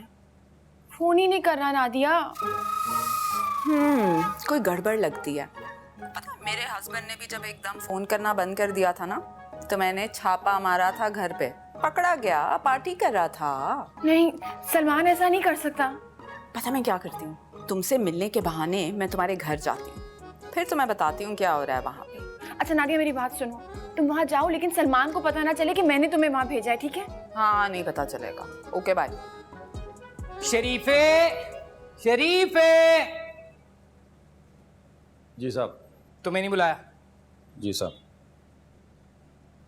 फ़ोन ही नहीं कर रहा नादिया। कोई गड़बड़ लगती है। पता है, मेरे हस्बैंड ने भी जब एकदम फोन करना बंद कर दिया था ना, तो मैंने छापा मारा था घर पे, पकड़ा गया, पार्टी कर रहा था। नहीं, सलमान ऐसा नहीं कर सकता। पता मैं क्या करती हूँ, तुमसे मिलने के बहाने मैं तुम्हारे घर जाती हूँ, फिर तुम्हें बताती हूँ क्या हो रहा है वहाँ पे। अच्छा नादिया, मेरी बात सुनो, तुम वहाँ जाओ लेकिन सलमान को पता ना चले कि मैंने तुम्हें वहाँ भेजा है, ठीक है? हाँ, नहीं पता चलेगा। Okay bye. शरीफे, शरीफे। जी साहब। तुम्हें नहीं बुलाया? जी साहब।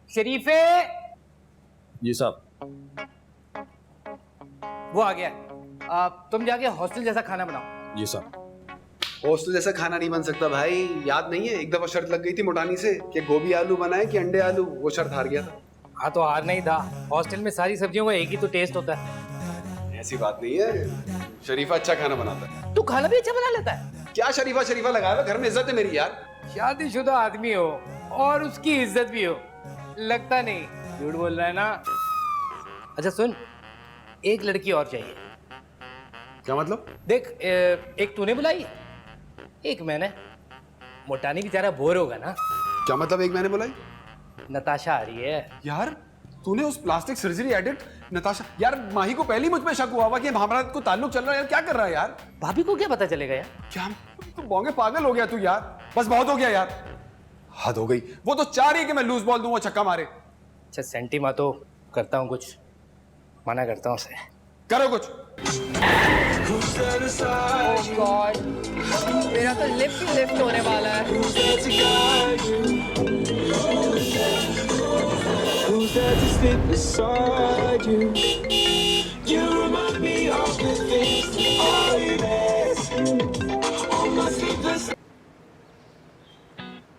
शरीफे। जी साहब। वो आ गया। तुम जाके हॉस्टल जैसा खाना बनाओ। जी साहब। हॉस्टल जैसा खाना नहीं बन सकता भाई, याद नहीं है एक दफा शर्त लग गई थी मोटानी से कि गोभी आलू बनाए कि अंडे आलू, वो शर्त हार गया था। हाँ तो हार नहीं था, हॉस्टल में सारी सब्जियों का एक ही तो टेस्ट होता है। ऐसी बात नहीं है, शरीफा अच्छा खाना बनाता है। तू खाना भी अच्छा बना लेता है? क्या शरीफा शरीफा लगाया हुआ, घर में इज्जत है मेरी यार। शादीशुदा आदमी हो और उसकी इज्जत भी हो, लगता नहीं झूठ बोल रहा है ना। अच्छा सुन, एक लड़की और चाहिए। क्या मतलब? देख एक तूने बुलाई, एक मैंने। मोटानी बेचारा बोर होगा ना। क्या मतलब एक मैंने बुलाई? नताशा आ रही है। यार तूने उस प्लास्टिक सर्जरी एडिक्ट नताशा, यार माही को पहले ही मुझ पे शक हुआ कि हमारा को ताल्लुक चल रहा है यार, क्या कर रहा है यार? भाभी को क्या पता चलेगा यार? क्या तू बोंगे पागल हो गया तू यार, बस बहुत हो गया यार, हद हो गई। वो तो चाह रही है कि मैं लूज बॉल दूं, वो छक्का मारे। अच्छा सेंटी मा तो करता हूँ कुछ, मना करता हूँ उसे। करो कुछ। Oh God, मेरा तो लिफ्ट होने वाला है।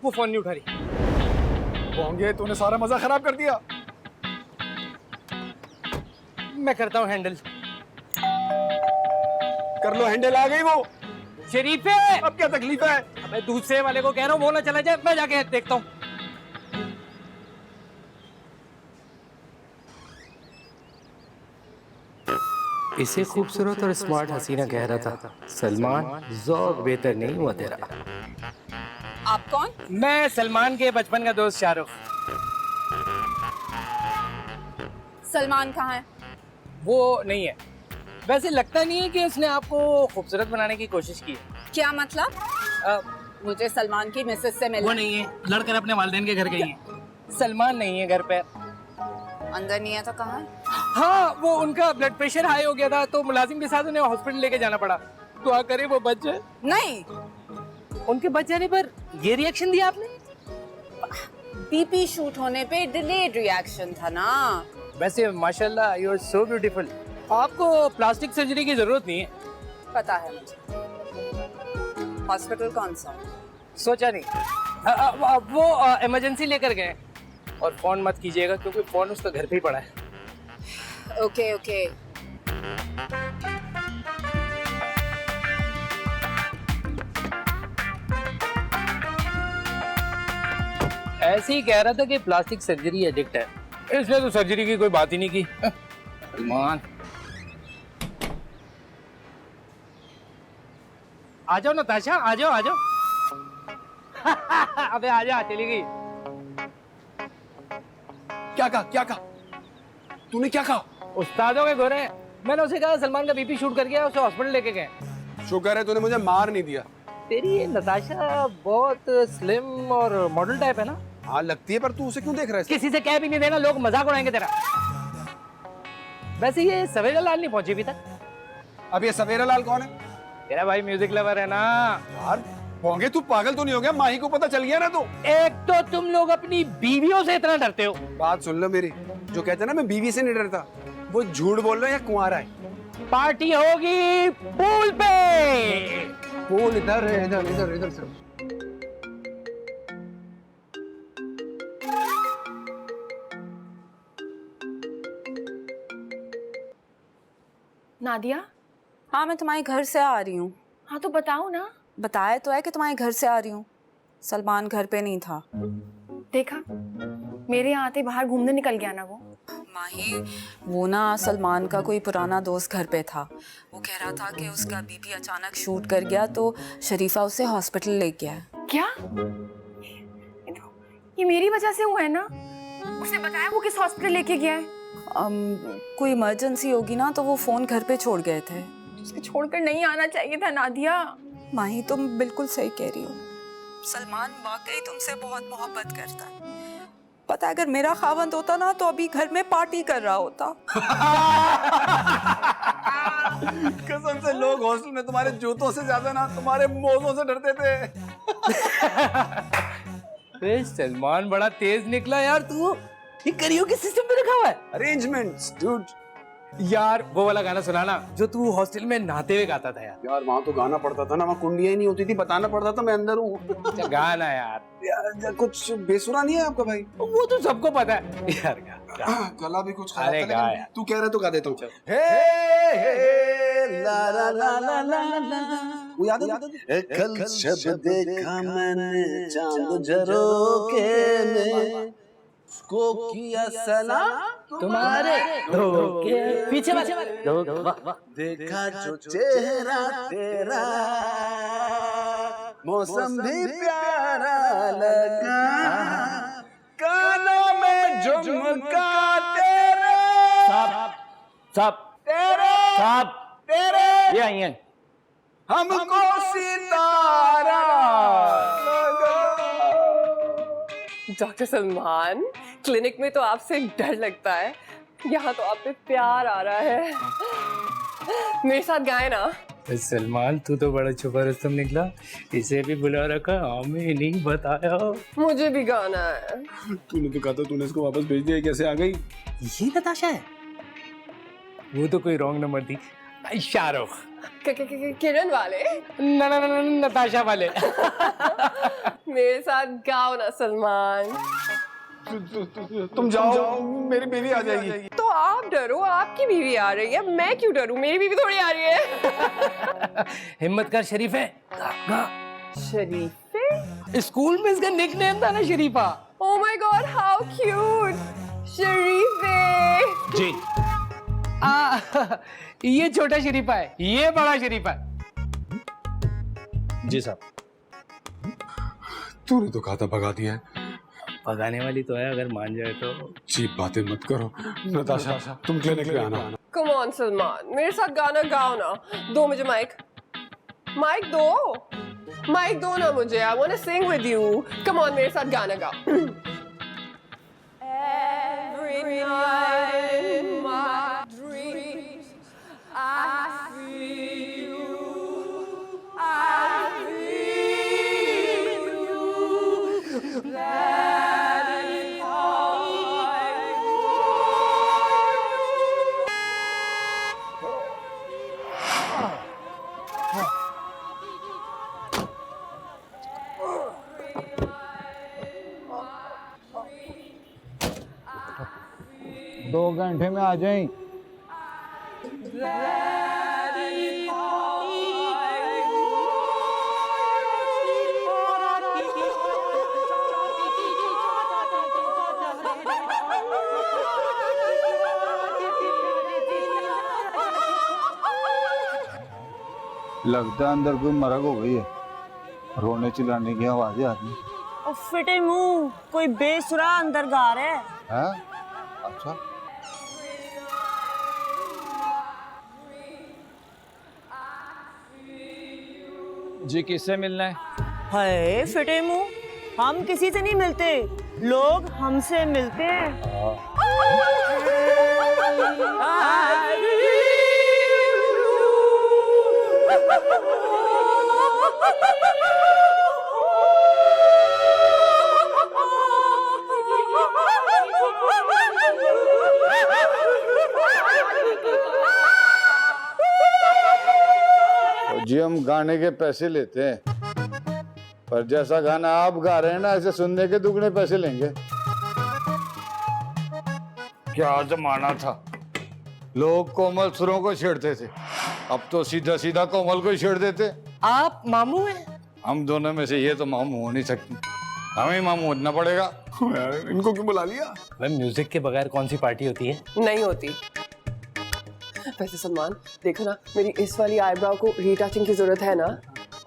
वो फोन नहीं उठा रही। बोंगे तूने सारा मजा खराब कर दिया। मैं करता हूँ हैंडल। कर लो हैंडल, आ गई वो। शरीफे, अब क्या तकलीफ है? मैं दूसरे वाले को कह रहा हूँ वो ना चला जाए, मैं जाके देखता हूँ। इसे खूबसूरत और स्मार्ट हसीना कह रहा था सलमान, ज़ौक बेहतर नहीं हुआ तेरा। आप कौन? मैं सलमान के बचपन का दोस्त शाहरुख। सलमान कहाँ है? वो नहीं है। वैसे लगता नहीं है कि उसने आपको खूबसूरत बनाने की कोशिश की है। क्या मतलब? मुझे सलमान की मिसेस से मिलना। वो नहीं है, लड़कर अपने वालिदैन के घर गई है। सलमान नहीं है घर पे। अंदर नहीं है तो कहाँ है? हाँ, वो उनका ब्लड प्रेशर हाई हो गया था तो मुलाजिम के साथ उन्हें हॉस्पिटल लेके जाना पड़ा। दुआ करे वो बच जाए। नहीं, उनके बच जाने पर ये रिएक्शन दिया आपने? बीपी शूट होने पे डिलेड रिएक्शन था ना। वैसे माशाल्लाह यू आर सो ब्यूटीफुल। आपको प्लास्टिक सर्जरी की जरूरत नहीं है। पता है मुझे। हॉस्पिटल कौन सा? सोचा नहीं। वो इमरजेंसी लेकर गए। और फोन मत कीजिएगा क्योंकि फोन उसका घर पे ही पड़ा है। Okay okay. ऐसे ही कह रहा था कि प्लास्टिक सर्जरी एडिक्ट है, इसने तो सर्जरी की कोई बात ही नहीं की। सलमान, आ जाओ नताशा, आ जाओ आ जाओ। अबे आ जा, चली गई। क्या कहा? तूने क्या कहा? उस्तादों के गोरे। मैंने उसे कहा सलमान का बीपी शूट कर गया, उसे हॉस्पिटल लेके गए। शुक्र है तूने मुझे मार नहीं दिया। तेरी ये नताशा बहुत स्लिम और मॉडल टाइप है ना? हाँ लगती है, पर तू उसे क्यों देख रहा है? किसी से कह भी नहीं देना, लोग मजाक उड़ाएंगे तेरा। वैसे ये सवेरा लाल नहीं पहुंची अभी तक। अब ये सवेरा लाल कौन है? तेरा भाई म्यूजिक लवर है ना। यार होंगे तू पागल तो नहीं हो गया? माही को पता चल गया ना? तो एक तो तुम लोग अपनी बीवियों से इतना डरते हो। बात सुन लो मेरी, जो कहते हैं ना मैं बीवी से नहीं डरता, वो झूठ बोल रहा है या कुंवारा है। पार्टी होगी पूल पे। पूल इधर है, इधर से। नादिया, हाँ, मैं तुम्हारे घर से आ रही हूँ। हाँ तो बताओ ना। बताया तो है कि तुम्हारे घर से आ रही हूँ। सलमान घर पे नहीं था। देखा, मेरे यहाँ आते बाहर घूमने निकल गया ना वो। माही, वो ना सलमान का कोई पुराना दोस्त घर पे था। वो कह रहा था कि उसका बीपी अचानक शूट कर गया तो शरीफा उसे हॉस्पिटल ले गया। क्या? ये मेरी वजह से हुआ है ना? उसने बताया वो किस हॉस्पिटल लेके गया है? कोई इमरजेंसी होगी ना तो वो फोन घर पे छोड़ गए थे। उसके छोड़कर नहीं आना चाहिए था नादिया। माही, तुम बिल्कुल सही कह रही हो। सलमान वाकई तुमसे बहुत मोहब्बत करता है। पता है, अगर मेरा खावंद होता ना तो अभी घर में पार्टी कर रहा होता। कसम से लोग हॉस्टल में तुम्हारे जूतों से ज्यादा ना तुम्हारे मोजों से डरते थे। सलमान बड़ा तेज निकला यार तू। ये करियो किस सिस्टम पे रखा हुआ है? Arrangements dude. यार वो वाला गाना सुनाना जो तू हॉस्टल में नहाते हुए गाता था यार। यार वहाँ तो गाना पड़ता था ना, वहाँ कुंडियां ही नहीं होती थी, बताना पड़ता था मैं अंदर हूँ। अच्छा गाना यार। यार कुछ बेसुरा नहीं है आपका भाई? वो तो सबको पता है यार। गला भी कुछ खराब अरे था, गा लेकिन यार। तू कह रहा तो गा देता हूँ। चल। हे ला ला ला ला ला ला वो याद है? कल जब देखा मैंने चांद झरोखे में, उसको किया सलाम तुम्हारे धोखे, पीछे देखा जो चेहरा तेरा, मौसम भी प्यारा लगा, कानों में झुमका तेरे, साहब ये आई हैं। हमको सितारा लगा। डॉक्टर सलमान, क्लिनिक में तो आपसे डर लगता है, यहाँ तो आप पे प्यार आ रहा है। मेरे साथ गाए ना। सलमान तू तो बड़ा छुपा रुस्तम निकला, इसे भी बुला रखा, हमें नहीं बताया। मुझे भी गाना है। तूने तो कहा था, तूने इसको वापस भेज दिया, कैसे आ गई? ये नताशा है? वो तो कोई रॉन्ग नंबर थी। शाहरुख किरण वाले? नताशा वाले। मेरे साथ गाओ ना सलमान। तुम जाओ, मेरी बीवी आ जाएगी। तो आप डरो, आपकी बीवी आ रही है, मैं क्यों डरूं? मेरी बीवी थोड़ी आ रही है। हिम्मत कर शरीफे। शरीफे? स्कूल में इसका निकनेम था ना शरीफा। Oh my god, how cute. शरीफे। जी। ये छोटा शरीफा है, ये बड़ा शरीफा है। जी साहब। तूने तो कहा था भगा दिया है। भगाने वाली तो है, अगर मान जाए तो। चीप बातें मत करो। नताशा, तुम क्लिनिक पे आना। कम ऑन सलमान, मेरे साथ गाना गाओ ना। दो मुझे माइक दो ना मुझे। I want to sing with you. Come on, मेरे साथ गाना गाओ। Every night in my dreams I feel you, I feel you. That is how I दो घंटे में आ जाएं। लगता है अंदर कोई मरग हो गई है, रोने चिल्लाने की आवाजें आती हैं। और फिटे मुंह, कोई बेसुरा अंदर गा रहा है। हैं? अच्छा। जी किससे मिलना है? हाय फिटे मुंह, हम किसी से नहीं मिलते, लोग हमसे मिलते हैं। जी हम गाने के पैसे लेते हैं, पर जैसा गाना आप गा रहे हैं ना, ऐसे सुनने के दुगने पैसे लेंगे। क्या जमाना था, लोग कोमल सुरों को छेड़ते थे, अब तो सीधा सीधा कोमल को ही छेड़ देते। आप मामू हैं? हम दोनों में से ये तो मामू हो नहीं सकती, हमें मामू होना पड़ेगा। इनको क्यों बुला लिया? मैम म्यूजिक के बगैर कौन सी पार्टी होती है? नहीं होती। वैसे सलमान देखो ना, मेरी इस वाली आईब्राउ को रीटचिंग की जरूरत है ना?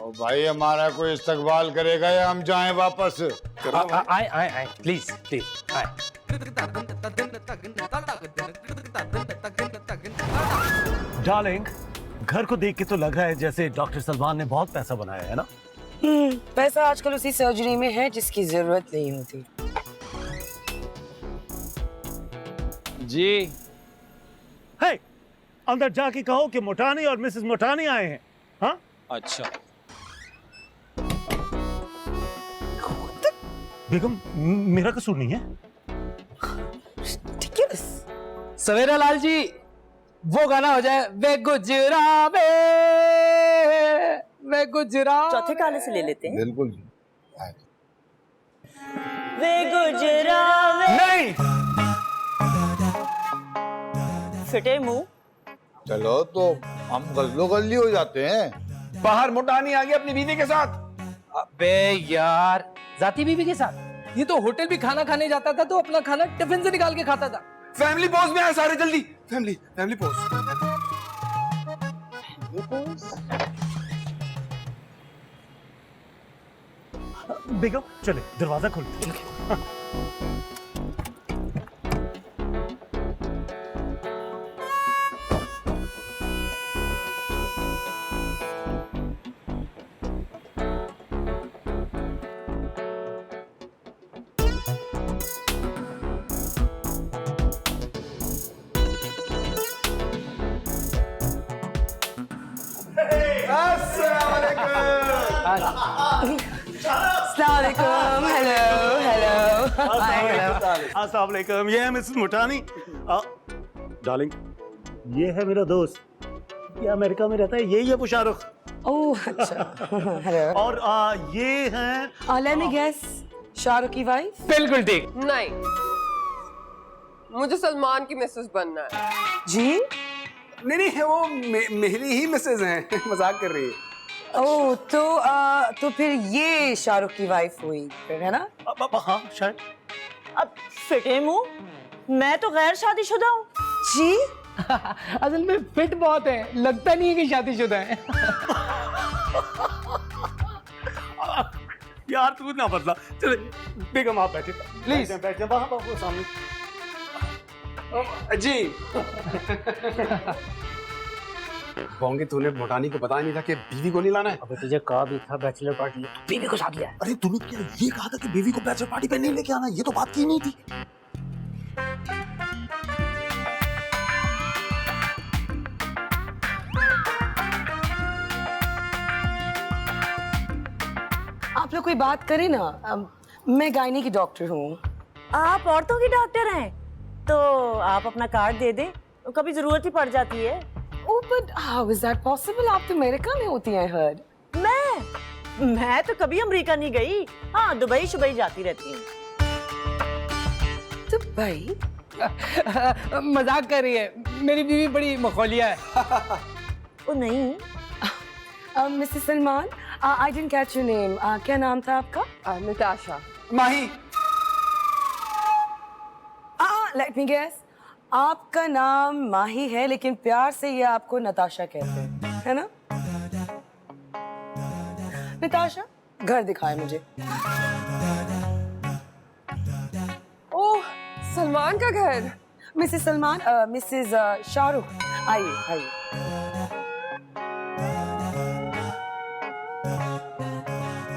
और भाई हमारा कोई इस्तकबाल करेगा या हम जाएं वापस? आए प्लीज आए। डार्लिंग, घर को देख के तो लग रहा है जैसे डॉक्टर सलमान ने बहुत पैसा बनाया है ना? पैसा आजकल उसी सर्जरी में है जिसकी जरूरत नहीं होती। जी हे, अंदर जाके कहो कि मोटानी और मिसेस मोटानी आए हैं। हाँ? अच्छा। बेगम, मेरा कसूर नहीं है। सवेरा लाल जी, वो गाना हो जाए, वे गुजरा वे गुजरा। चौथे काले से ले लेते हैं। बिल्कुल जी। वे गुजरा नहीं। फिटे मुंह, चलो तो हम गजलो गजली हो जाते हैं। बाहर मोटानी आ गया अपनी बीवी के साथ। अबे यार, जाती बीवी के साथ? ये तो होटल भी खाना खाने जाता था तो अपना खाना टिफिन से निकाल के खाता था। फैमिली पोज में आए सारे, जल्दी फैमिली पोज। बेगम चले दरवाजा खोलते। अस्सलाम वालेकुम, ये है मिसेस मुटानी। डार्लिंग, ये है मेरा दोस्त, ये अमेरिका में रहता है, यही है शाहरुख। ओह अच्छा। हेलो। और ये हैं लेट मी गेस, शाहरुख की वाइफ? बिल्कुल ठीक। नहीं, मुझे सलमान की मिसेस बनना है। जी? नहीं वो मेरी ही मिसेज हैं। मजाक कर रही है। ओह तो फिर ये शाहरुख की वाइफ हुई फिर, है ना? हाँ शायद। अब फिटे मुंह, मैं तो गैर शादीशुदा हूँ। जी? असल में फिट बहुत है, लगता नहीं है कि शादीशुदा है। यार तू ना बदला। चले बेगम आप बैठे प्लीज। बैठे वहाँ वो सामने। जी। बोंगे, तूने मोटानी को बताया नहीं था कि बीवी को नहीं लाना है? अबे तुझे कहा भी था बैचलर पार्टी है, बीवी को साथ लिया है। अरे तूने क्या ये कहा था कि बीवी को बैचलर पार्टी पे नहीं लेके आना? ये तो बात की नहीं थी। आप लोग कोई बात करें ना। मैं गायनी की डॉक्टर हूँ। आप औरतों की डॉक्टर हैं, तो आप अपना कार्ड दे दें, तो कभी जरूरत ही पड़ जाती है। Oh but how is that possible? आप तो अमेरिका में होती हैं, हर्ड। मैं तो कभी अमेरिका नहीं गई। हाँ, दुबई शुबई जाती रहती हूँ। दुबई? मजाक कर रही है, मेरी बीवी बड़ी मखौलिया है। ओ नहीं। Mrs Salman, I didn't catch your name. क्या नाम था आपका? नताशा। माही। लेट मी गेस, आपका नाम माही है लेकिन प्यार से ये आपको नताशा कहते हैं, है ना? नताशा, घर दिखाए मुझे। ओह, सलमान का घर। मिसेस सलमान, मिसेस शाहरुख, आइए।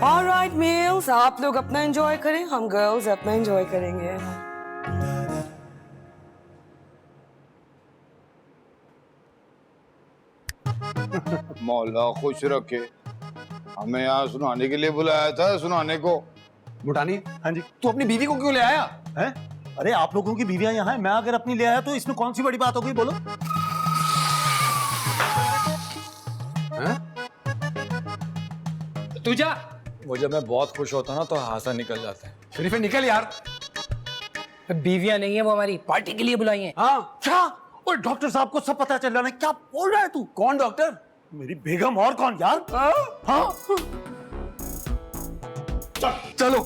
ऑलराइट मेल्स, आप लोग अपना एंजॉय करें, हम गर्ल्स अपना एंजॉय करेंगे। मौला खुश रखे, हमें यहाँ सुनाने के लिए बुलाया था, सुनाने को। मुटानी, हाँ जी। तू अपनी बीवी को क्यों ले आया? हैं? अरे आप लोगों की बीवियां यहाँ हैं, मैं अगर अपनी ले आया तो इसमें कौन सी बड़ी बात हो गई, बोलो? तू जा। वो जब मैं बहुत खुश होता हूँ ना तो हासा निकल जाता है। शरीफे निकल यार। बीवियां नहीं है, वो हमारी पार्टी के लिए बुलाई हैं। हाँ क्या? और डॉक्टर साहब को सब पता चल रहा है, क्या बोल रहा है तू? कौन डॉक्टर? मेरी बेगम और कौन यार? हाँ? चलो।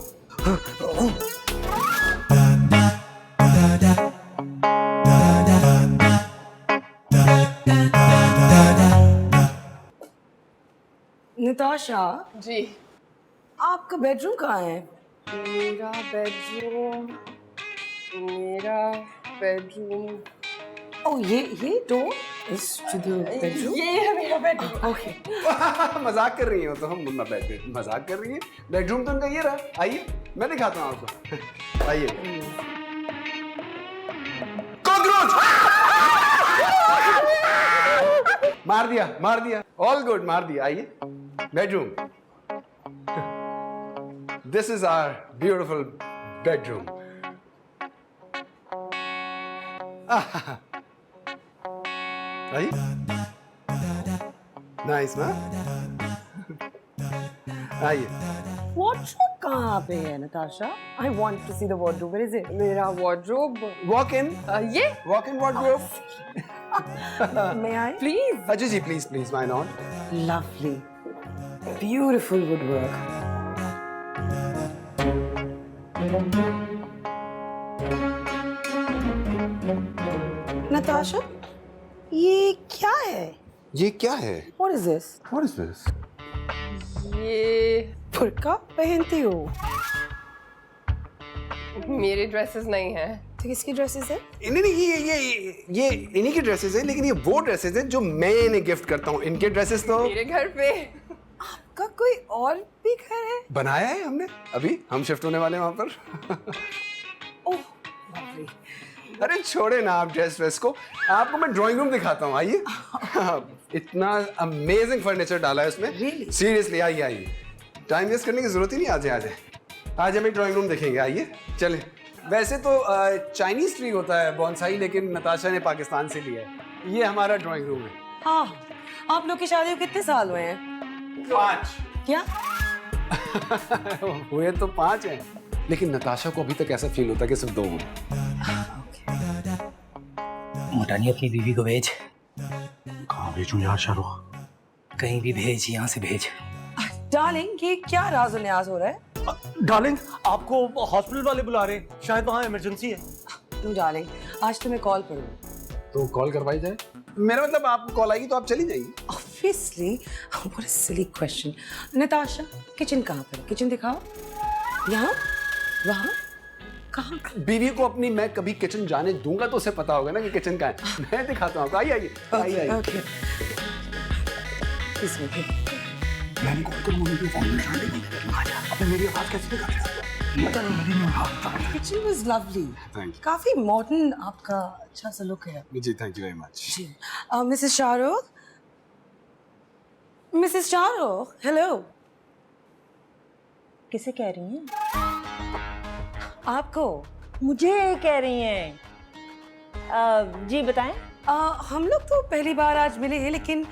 नताशा जी। आपका बेडरूम कहाँ है? मेरा बेडरूम। ओह ये door is to the bedroom? ये है मेरा बेडरूम। ओके। मजाक कर रही हो तो हम मजाक कर रही है। बेडरूम तो उनका ये रहा। आइए मैं दिखाता हूँ आपको। आइए। कॉकरोच! मार दिया। ऑल गुड, मार दिया। आइए bedroom. This is our beautiful bedroom. आइए। नाइस ना? आइए। वॉर्डरोब कहाँ पे है Natasha? I want to see the wardrobe. Where is it? मेरा wardrobe। Walk in. ये? Walk in wardrobe. May I? Please। अच्छा जी, please, why not? Lovely. Beautiful woodwork. Natasha, ये क्या है? ये क्या है? What is this? What is this? ये बुर्का पहनती हो? मेरी ड्रेसेस नहीं है। तो किसकी ड्रेसेस है? नहीं नहीं, ये इन्हीं की ड्रेसेस हैं, लेकिन ये वो ड्रेसेस हैं जो मैं इन्हें गिफ्ट करता हूँ। इनके ड्रेसेस तो मेरे घर पे आपका कोई और भी घर है? बनाया है हमने, अभी हम शिफ्ट होने वाले हैं वहां पर। ओह lovely। अरे छोड़े ना आप ड्रेस को, आपको मैं ड्राइंग रूम दिखाता हूँ, आइए। इतना अमेजिंग फर्नीचर डाला है उसमें। Really? सीरियसली आइए आइए, टाइम वेस्ट करने की जरूरत ही नहीं। आज हम एक ड्राइंग रूम देखेंगे, आइए चलें। वैसे तो चाइनीज ट्री होता है बॉन्साई, लेकिन नताशा ने पाकिस्तान से लिया है। ये हमारा ड्राइंग रूम है। हाँ, आप लोग की शादी को कितने साल हुए हैं? 5। क्या? हुए तो 5 हैं, लेकिन नताशा को अभी तक ऐसा फील होता है कि सिर्फ 2 हुए। मुटानी अपनी बीवी को भेज। कहाँ भेजूं यार शाहरुख? कहीं भी भेज, यहाँ से भेज। डार्लिंग, ये क्या राज न्याज हो रहा है? डार्लिंग, आपको हॉस्पिटल वाले बुला रहे हैं, शायद वहाँ इमरजेंसी है। तू डार्लिंग, आज तुम्हें कॉल करूँ? तो कॉल करवाई जाए। मेरा मतलब आप कॉल आएगी तो आप चली जाइए। Obviously, what a silly question. Natasha, kitchen कहाँ पर है? किचन दिखाओ। यहाँ? वहाँ? कहाँ? बीवी को अपनी मैं कभी किचन जाने दूंगा तो उसे पता होगा ना कि किचन कहाँ है। मैं दिखाता हूँ आपको, आइए आइए आइए आइए। इसमें मैंने कॉल कर मुझे फोन में उठा लेगी। अबे मेरी आवाज कैसे निकल रही है? Kitchen was lovely. Thank you. काफी मॉडर्न आपका अच्छा सा लुक है। जी थैंक यू वेरी मच। जी, mrs Shahrukh, mrs Shahrukh, hello. किसे कह रही हैं? आपको? मुझे कह रही हैं। जी बताएं। हम लोग तो पहली बार आज मिले हैं, लेकिन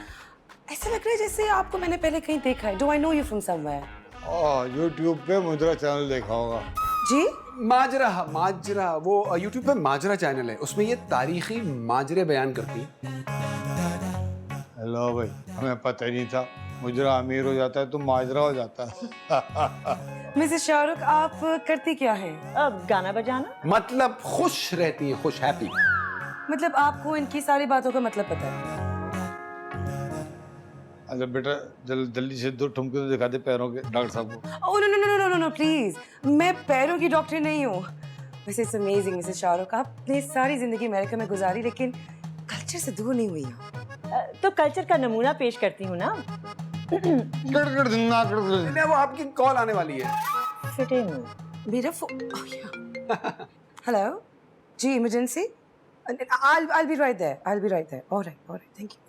ऐसा लग रहा है जैसे आपको मैंने पहले कहीं देखा है। Do I know you from somewhere? YouTube पे मुद्रा चैनल देखा होगा। जी? माजरा वो यूट्यूब पे माजरा चैनल है, उसमें ये तारीखी माजरे बयान करती है। हेलो भाई, हमें पता ही नहीं था। मुजरा अमीर हो जाता है तो माजरा हो जाता है। मिसेस शाहरुख, आप करती क्या है? गाना बजाना। मतलब खुश रहती है, खुश हैप्पी। मतलब आपको इनकी सारी बातों का मतलब पता है? अच्छा बेटा, जल्दी से 2 ठुमके तो दिखा दे पैरों के डॉक्टर साहब को। Oh no no no no no no please, मैं पैरों की डॉक्टर नहीं हूँ। वैसे इट्स अमेजिंग मिसेस शाहरुख, आपने सारी जिंदगी अमेरिका में गुजारी, लेकिन कल्चर से दूर नहीं हुई हो। तो कल्चर का नमूना पेश करती हूँ ना। वो आपकी कॉल आने वाली है। फिटे मुंह। मेरा हेलो जी, emergency. I'll be right there. I'll be right there. All right. Thank you.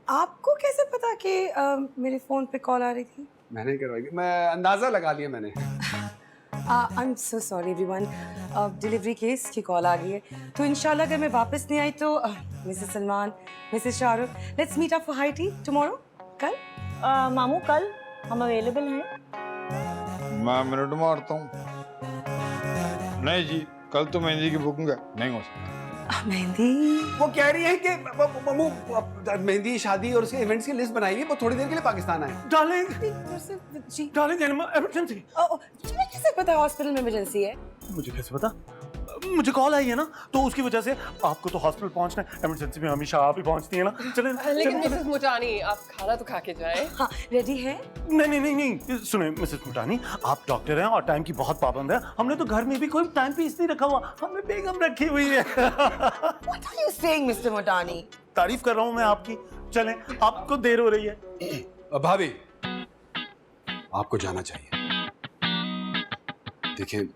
आपको कैसे पता कि मेरे फोन पे कॉल आ रही थी? मैंने करवाई, मैं अंदाजा लगा लिया मैंने। I'm so sorry everyone. Delivery case की कॉल आ गई है, तो इंशाल्लाह अगर मैं वापस नहीं आई तो Mrs Salman, Mrs Shahrukh, let's meet up for high tea tomorrow. कल? मामू कल हम अवेलेबल हैं। मैं मिनट मारता हूँ। नहीं जी, कल तो मेहंदी की बुकिंग है, नहीं हो सकता। मेहंदी? वो कह रही है कि मेहंदी, शादी और उसके इवेंट्स की लिस्ट बनाई है, वो थोड़ी देर के लिए पाकिस्तान आए। डार्लिंग, जी डार्लिंग, इमरजेंसी। तुम्हें कैसे पता हॉस्पिटल में इमरजेंसी है? मुझे कैसे पता? मुझे कॉल आई है ना, तो उसकी वजह से आपको तो हॉस्पिटल पहुंचना है। इमरजेंसी में हमेशा आप ही पहुंचती है ना। चले लेकिन मिसेस मुटानी, आप खाना तो खा के जाएं। हाँ, रेडी है? नहीं, सुने मिसेस मुटानी, आप डॉक्टर हैं और टाइम की बहुत पाबंद है। हमने तो घर में भी कोई टाइम पीस नहीं रखा हुआ, हमने बेगम रखी हुई है। What are you saying, Mr. मुटानी? तारीफ कर रहा हूँ मैं आपकी। चलें, आपको देर हो रही है। भाभी, आपको जाना चाहिए। देखिए,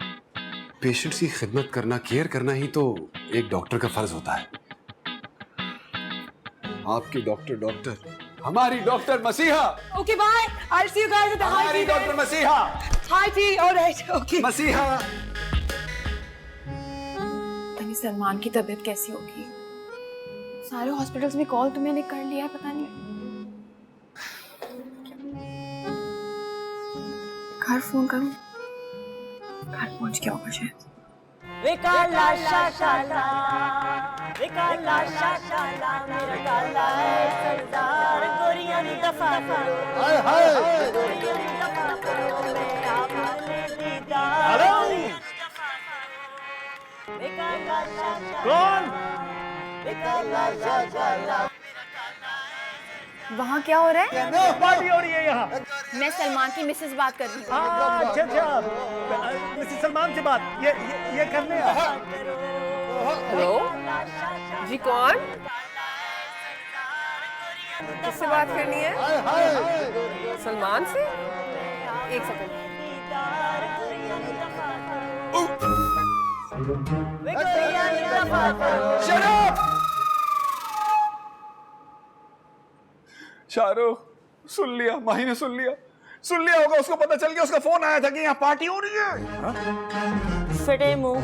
पेशेंट्स की खिदमत करना, केयर करना ही तो एक डॉक्टर का फर्ज होता है। आपकी डॉक्टर, हमारी डॉक्टर मसीहा। Okay, bye. I'll see you guys at the high हमारी tea. डॉक्टर मसीहा। High tea, all right. Okay. मसीहा। यानी सलमान की तबीयत कैसी होगी? सारे हॉस्पिटल्स में कॉल तो मैंने कर लिया है, पता नहीं घर फोन करूं। घर पहुंच गया होगा शायद। वे काला शाकाला, वे काला शाकाला, मेरा काला है सरदार, गोरियां नी दफा करो, गोरियां नी दफा करो, मेरा अपने दीदार, वे काला शाकाला, कौन? वे काला शाकाला। वहाँ क्या हो रहा है? पार्टी हो रही है यहाँ। मैं सलमान की मिसेस बात कर रही हूँ। अच्छा अच्छा, मिसेस सलमान से बात ये करने हेलो जी, कौन? किससे बात करनी है? सलमान से? एक सेकंड। शाहरुख, सुन लिया, माही ने सुन लिया होगा, उसको पता चल गया, उसका फोन आया था कि यहाँ पार्टी हो रही है। फटे मुंह।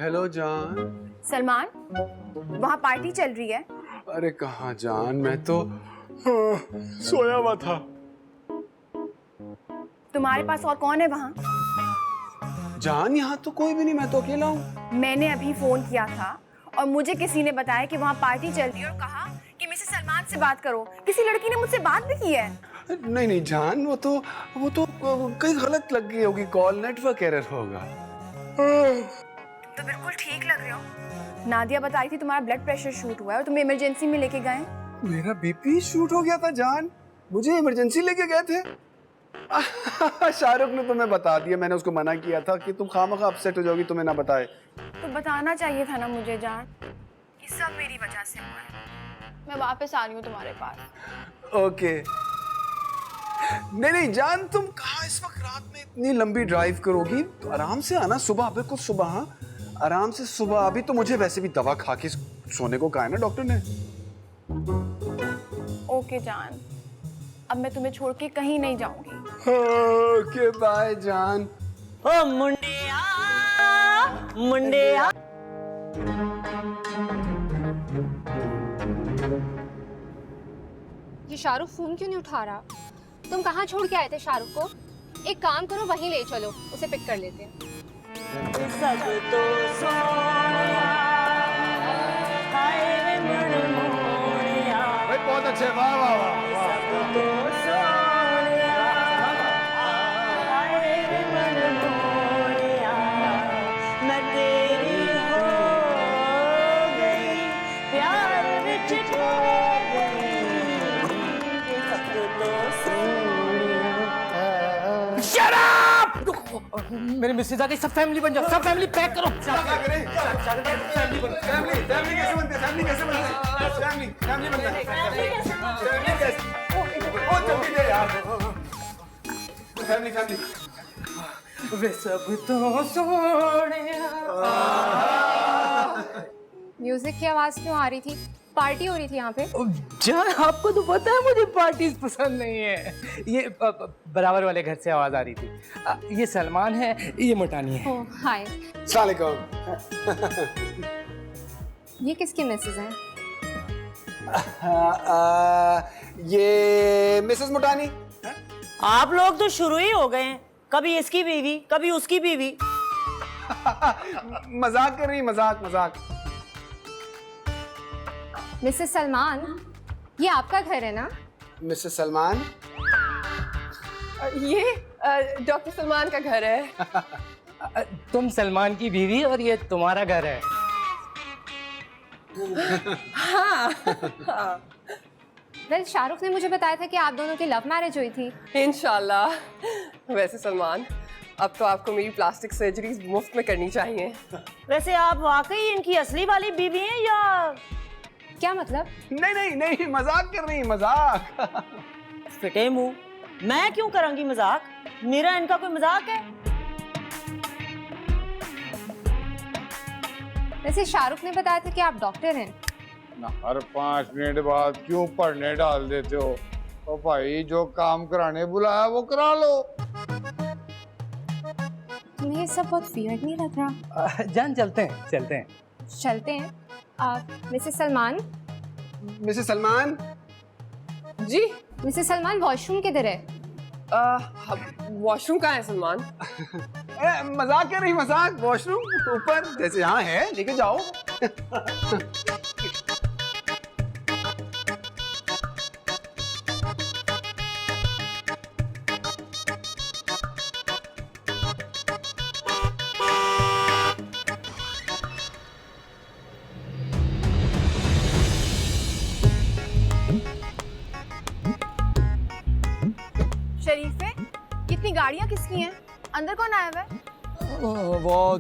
हेलो जान। सलमान, वहाँ पार्टी चल रही है। अरे कहाँ जान, मैं तो सोया हुआ था। तुम्हारे पास और कौन है वहाँ? जान यहाँ तो कोई भी नहीं, मैं तो अकेला हूँ। मैंने अभी फोन किया था और मुझे किसी ने बताया कि वहाँ पार्टी चल रही है और कहा कि मिसेस सलमान से बात करो। किसी लड़की ने मुझसे बात भी की है। नहीं जान, वो तो कहीं गलत लग गई होगी कॉल, नेटवर्क एरर होगा। तो बिल्कुल ठीक लग रहे हो। नादिया बता रही थी तुम्हारा ब्लड प्रेशर शूट हुआ है और तुम्हें इमरजेंसी में लेके गए। मेरा बीपी शूट हो गया था जान, मुझे इमरजेंसी लेके गए थे। शाहरुख ने तुम्हें बता दिया, मैंने उसको मना किया था कि तुम खामखा अपसेट हो जाओगी, तुम्हें ना बताए। तो बताना चाहिए था ना मुझे जान, कि सब मेरी वजह से हुआ है। मैं वापस आ रही हूँ तुम्हारे पास। ओके। नहीं जान, तुम कहाँ इस वक्त रात में इतनी लंबी ड्राइव करोगी? तो आराम से आना, सुबह बिल्कुल सुबह। हाँ, आराम से सुबह। अभी तो मुझे वैसे भी दवा खा के सोने को कहा है ना डॉक्टर ने। ओके जान, अब मैं तुम्हें छोड़ के कहीं नहीं जाऊंगी। ओके बाय जान। ओ मुंडिया, मुंडिया। ये शाहरुख फोन क्यों नहीं उठा रहा? तुम कहाँ छोड़ के आए थे शाहरुख को? एक काम करो, वहीं ले चलो, उसे पिक कर लेते हैं। सब तो सोया, हाय वे मन मोया। भाई बहुत अच्छे, वाह वाह वाह। सब तो सोया, हाय वे मन मोया। मैं तेरी हो गई, प्यार विच खो गई। सब तो सोया। Shut up! मेरे मिसेज आ गई, सब फैमिली बन जाओ, सब फैमिली पैक करो। फैमिली कैसे बनते हैं? फैमिली कैसे बनते हैं? फैमिली बनता है। फैमिली कैसे? ओ जल्दी दे यार। फैमिली वे सब तो सोनिया। म्यूजिक की आवाज क्यों आ रही थी? पार्टी हो रही थी यहाँ पे। जान, आपको तो पता है मुझे पार्टीज पसंद नहीं है। ये बराबर वाले घर से आवाज आ रही थी। ये सलमान है, ये मोटानी है। ओह हाय। सलाम। ये किसके मैसेज हैं? ये मिसेस मोटानी। आप लोग तो शुरू ही हो गए हैं, कभी इसकी बीवी कभी उसकी बीवी। मजाक कर रही, मजाक। मिसेस सलमान, ये आपका घर है ना? मिसेस सलमान, ये डॉक्टर सलमान का घर है। तुम सलमान की बीवी और ये तुम्हारा घर है। हाँ। वेल, शाहरुख ने मुझे बताया था कि आप दोनों की लव मैरिज हुई थी। इंशाल्लाह। वैसे सलमान, अब तो आपको मेरी प्लास्टिक सर्जरीज मुफ्त में करनी चाहिए। वैसे आप वाकई इनकी असली वाली बीवी हैं या? क्या मतलब? नहीं, मजाक कर रही, मजाक। फिटे मुंह, मैं क्यों करूंगी मजाक? मेरा इनका कोई मजाक है? वैसे शाहरुख ने बताया था कि आप डॉक्टर हैं। ना हर 5 मिनट बाद क्यों पढ़ने डाल देते हो? तो भाई जो काम कराने बुलाया वो करा लो। तुम्हें ये सब बहुत वियर्ड नहीं लग रहा? जान, चलते हैं। चलते हैं। Mrs Salman, mrs Salman. जी मिसेस सलमान वॉशरूम किधर है? वॉशरूम कहाँ है सलमान? मजाक कर रही, मजाक। वॉशरूम ऊपर जैसे यहाँ है, लेके जाओ। शरीफे, कितनी गाड़ियाँ किसकी हैं? अंदर कौन आया हुआ है? वो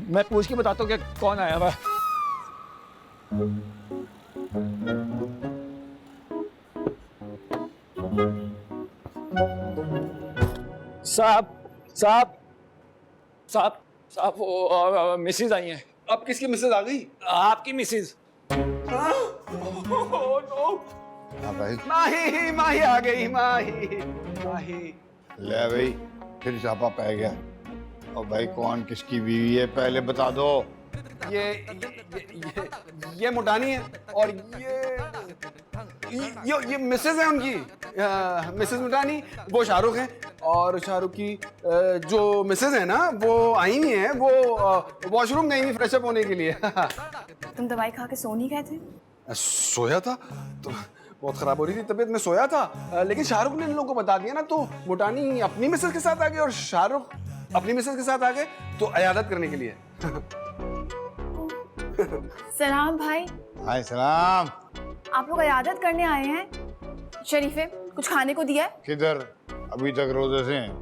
मैं पूछ के बताता हूँ कि कौन आया हुआ है। साहब साहब साहब साहब, वो मिसेज आई हैं। अब किसकी मिसेज आ गई? आपकी मिसेज। हाँ भाई, माही माही आ गई, माही माही। ले भाई, फिर छापा पै गया। और भाई कौन किसकी बीवी है पहले बता दो। ये मुटानी है और ये मिसेज है उनकी, मिसेज मुटानी। वो शाहरुख है और शाहरुख की जो मिसेज है ना, वो आई नहीं है, वो वॉशरूम गई नहीं फ्रेश अप होने के लिए। तुम दवाई खा के सो नहीं गए थे? सोया था तो बहुत खराब हो रही थी तबीयत में, सोया था। लेकिन शाहरुख ने इन लोगों को बता दिया ना, तो मुटानी अपनी मिसेज के साथ आ गए और शाहरुख अपनी मिसेज के साथ आ गए, तो अयादत करने के लिए। सलाम भाई। हाय सलाम। आप लोग इयादत करने आए हैं? शरीफे, कुछ खाने को दिया है? किधर? अभी तक रोजे से हैं।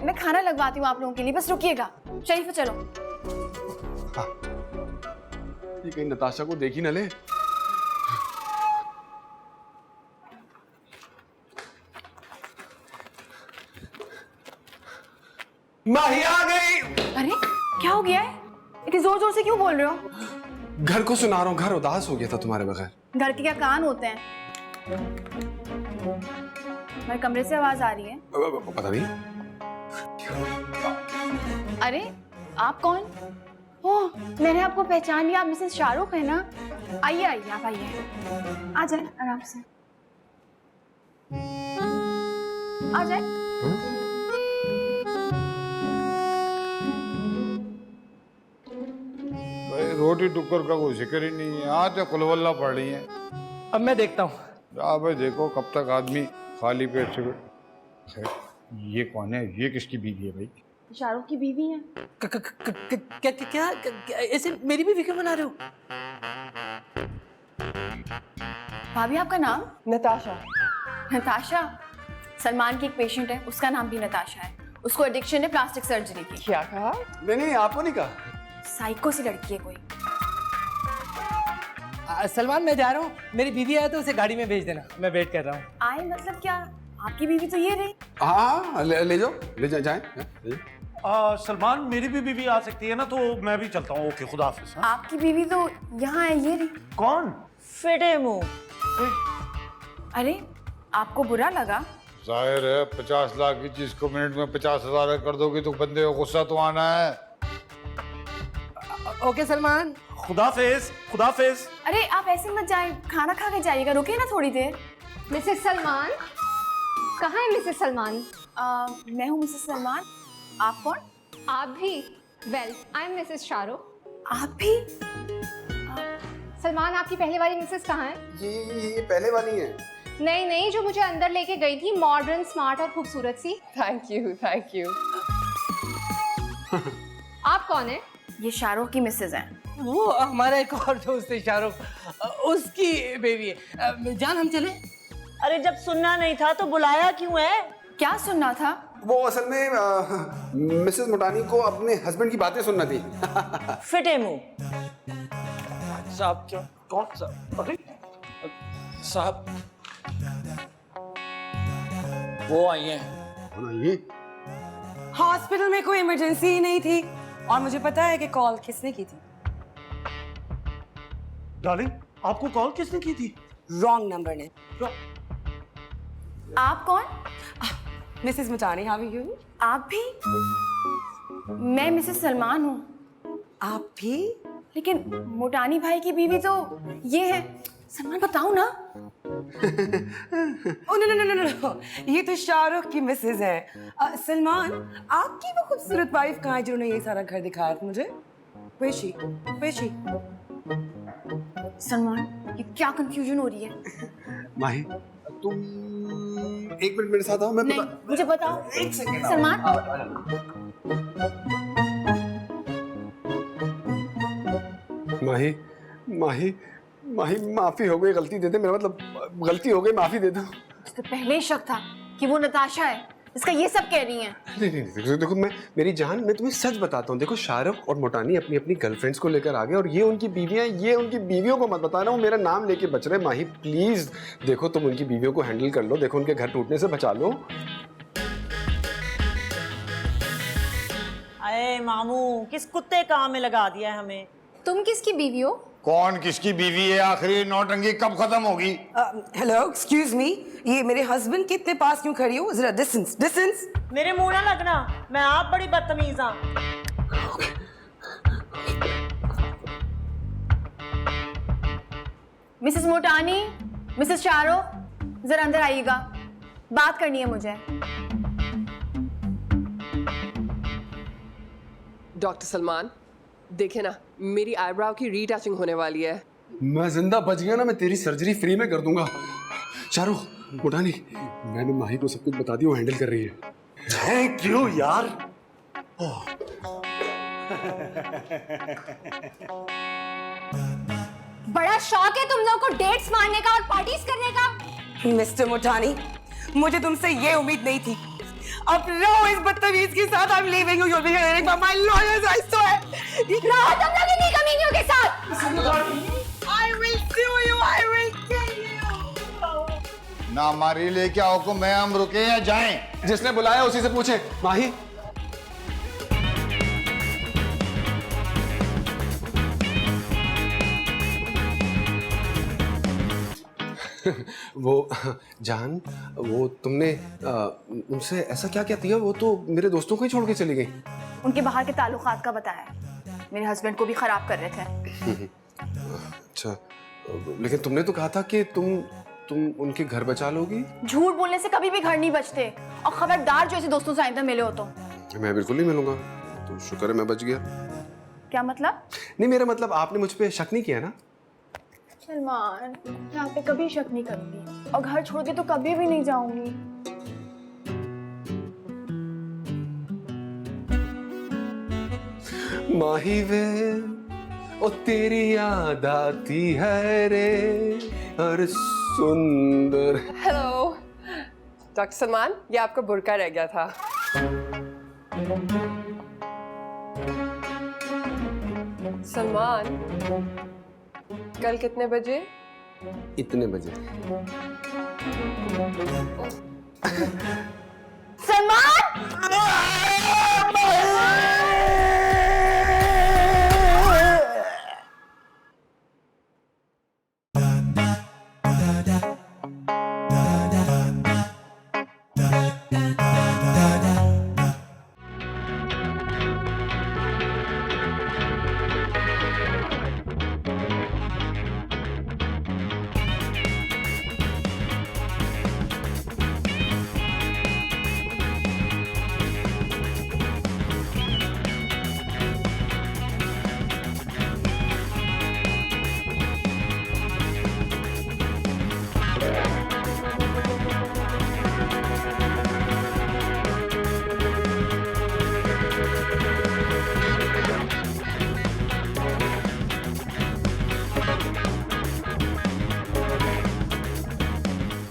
मैं खाना लगवाती हूँ आप लोगों के लिए, बस रुकिएगा। शरीफे चलो। ये कहीं नताशा को देखी न ले। माही आ गई। अरे क्या हो गया है? इतनी जोर जोर से क्यों बोल रहे हो? घर को सुना रहा हूँ, घर उदास हो गया था तुम्हारे बगैर। घर के क्या कान होते हैं? मेरे कमरे से आवाज आ रही है। पता नहीं। अरे आप कौन? ओह, मैंने आपको पहचान लिया। आप मिसेस शाहरुख है ना? आइए आइए, आप आइए, आ जाए आराम से, आ जाए। भाई रोटी टुक्कर का कोई जिक्र ही नहीं है। आज तो कुलवल्ला पड़ रही है। अब मैं देखता हूँ। भाई देखो कब तक आदमी खाली पेट से। ये कौन है? ये किसकी बीवी है भाई? शाहरुख की बीवी है। क्या ऐसे मेरी बीवी क्यों बना रहे हो? भाभी आपका नाम? नताशा। नताशा? सलमान की एक पेशेंट है, उसका नाम भी नताशा है। उसको एडिक्शन है प्लास्टिक सर्जरी की। क्या कहा? नहीं आपको नहीं कहा। साइको सी लड़की है कोई। सलमान मैं जा रहा हूँ, मेरी बीवी आया तो उसे गाड़ी में भेज देना, मैं वेट कर रहा हूँ। आए मतलब क्या? आपकी बीवी तो ये रही। हाँ ले जाओ, ले जाए। सलमान, मेरी भी बीवी आ सकती है ना, तो मैं भी चलता हूँ। ओके, खुदा हाफिज। आपकी बीवी तो यहाँ है, ये रही। कौन? फिटे मुंह। अरे आपको बुरा लगा? जाहिर है 50 लाख की चीज को मिनट में 50,000 कर दोगे तो बंदे को गुस्सा तो आना है। ओके सलमान, खुदाफिज, खुदाफिज। अरे आप ऐसे मत जाए, खाना खा के जाइएगा, रुके ना थोड़ी देर। मिसेस सलमान, कहाँ है मिसेस सलमान? मैं हूँ मिसेस सलमान। आप कौन? आप भी? Well, I am Mrs Shahrukh. आप भी? सलमान, आपकी पहले वाली मिसेस कहाँ है? ये पहले वाली है। नहीं, जो मुझे अंदर लेके गई थी, मॉडर्न, स्मार्ट और खूबसूरत सी। Thank you. आप कौन है? ये शाहरुख की मिसेज हैं। वो हमारा एक और दोस्त है शाहरुख, उसकी बेबी है। जान हम चले? अरे जब सुनना नहीं था तो बुलाया क्यों है? क्या सुनना था? वो असल में मिसेस मुटानी को अपने हस्बैंड की बातें सुनना थी। फिटे मुंह। साहब क्या? कौन साहब? अरे साहब, वो आई हैं। हॉस्पिटल में कोई इमरजेंसी ही नहीं थी और मुझे पता है कि कॉल किसने की थी। डार्लिंग, आपको कॉल किसने की थी? रॉन्ग नंबर ने। आप कौन? Mrs Mutani, how are you? आप भी? मैं मिसेस सलमान हूँ। आप भी? लेकिन मोटानी भाई की बीवी तो ये है। सलमान बताओ ना। Oh no no no no no, ये तो शाहरुख की मिसेज है। सलमान, आपकी वो खूबसूरत वाइफ कहाँ है जिन्होंने ये सारा घर दिखाया था मुझे? पेशी पेशी। सलमान, ये क्या कंफ्यूजन हो रही है? माही, तुम 1 मिनट मेरे साथ आओ। मैं नहीं, मुझे बताओ। 1 सेकंड सलमान, माही माही माही, माफी हो गई, गलती दे दे। मेरा मतलब गलती हो गई, माफी दे दो। तो पहले ही शक था कि वो नताशा है, इसका ये सब कह रही हैं। नहीं नहीं नहीं, देखो मेरी जान, मैं तुम्हें सच बताता हूँ। देखो, शाहरुख और मोटानी अपनी अपनी गर्लफ्रेंड्स को लेकर आ गए और ये उनकी बीवियां, ये उनकी बीवियों को मत बताना। वो मेरा नाम लेके बच रहे। माही प्लीज देखो, तुम उनकी बीवियों को हैंडल कर लो। देखो, उनके घर टूटने से बचा लो। अरे मामू, किस कुत्ते काम में लगा दिया है हमें? तुम किसकी बीवी हो? कौन किसकी बीवी है? आखिरी नौटंकी कब खत्म होगी? हेलो, एक्सक्यूज मी, ये मेरे हस्बैंड के इतने पास क्यों खड़ी हो? जरा डिस्टेंस डिस्टेंस। मेरे मुंह ना लगना, मैं आप बड़ी बदतमीज हाँ। मिसेस मोटानी, मिसेस शाहरुख, जरा अंदर आइएगा, बात करनी है मुझे। डॉक्टर सलमान, देखे ना, मेरी आईब्राउ की रीटचिंग होने वाली है। मैं जिंदा बच गया ना, मैं तेरी सर्जरी फ्री में कर दूंगा। शाहरुख, मोटानी, मैंने माही को सब कुछ बता दिया, वो हैंडल कर रही है। थैंक यू यार। बड़ा शौक है तुम लोगों को डेट्स मारने का और पार्टीज करने का। मिस्टर मोटानी, मुझे तुमसे ये उम्मीद नहीं थी। अब रहो इस बदतमीज के साथ। I'm leaving you. You'll be hearing from my lawyers, I swear. रहो तुम लोग इन्हीं कमीनियों के साथ। I will sue you. I will kill you. ना हमारी लिए क्या हुक्म है, हम रुके या जाएं? जिसने बुलाया उसी से पूछे। माही, वो जान, वो तुमने उनसे ऐसा क्या किया? वो तो मेरे दोस्तों को ही छोड़ के चली गई। उनके बाहर के ताल्लुकात का बताया, मेरे हस्बैंड को भी खराब कर रहे थे। अच्छा, लेकिन तुमने तो कहा था कि तुम उनके घर बचा लोगी। झूठ बोलने से कभी भी घर नहीं बचते, और खबरदार जो ऐसे दोस्तों से आइंदा मिले हो तो। मैं बिल्कुल नहीं मिलूंगा, तो शुक्र है मैं बच गया। क्या मतलब? नहीं, मेरा मतलब आपने मुझ पे शक नहीं किया ना? सलमान, मैं आप पे कभी शक नहीं करूंगी, और घर छोड़ के तो कभी भी नहीं जाऊंगी। माही वे, ओ तेरी याद आती है रे, हर सुंदर। हेलो डॉक्टर सलमान, ये आपका बुर्का रह गया था। सलमान, कल कितने बजे? इतने बजे। सलमान!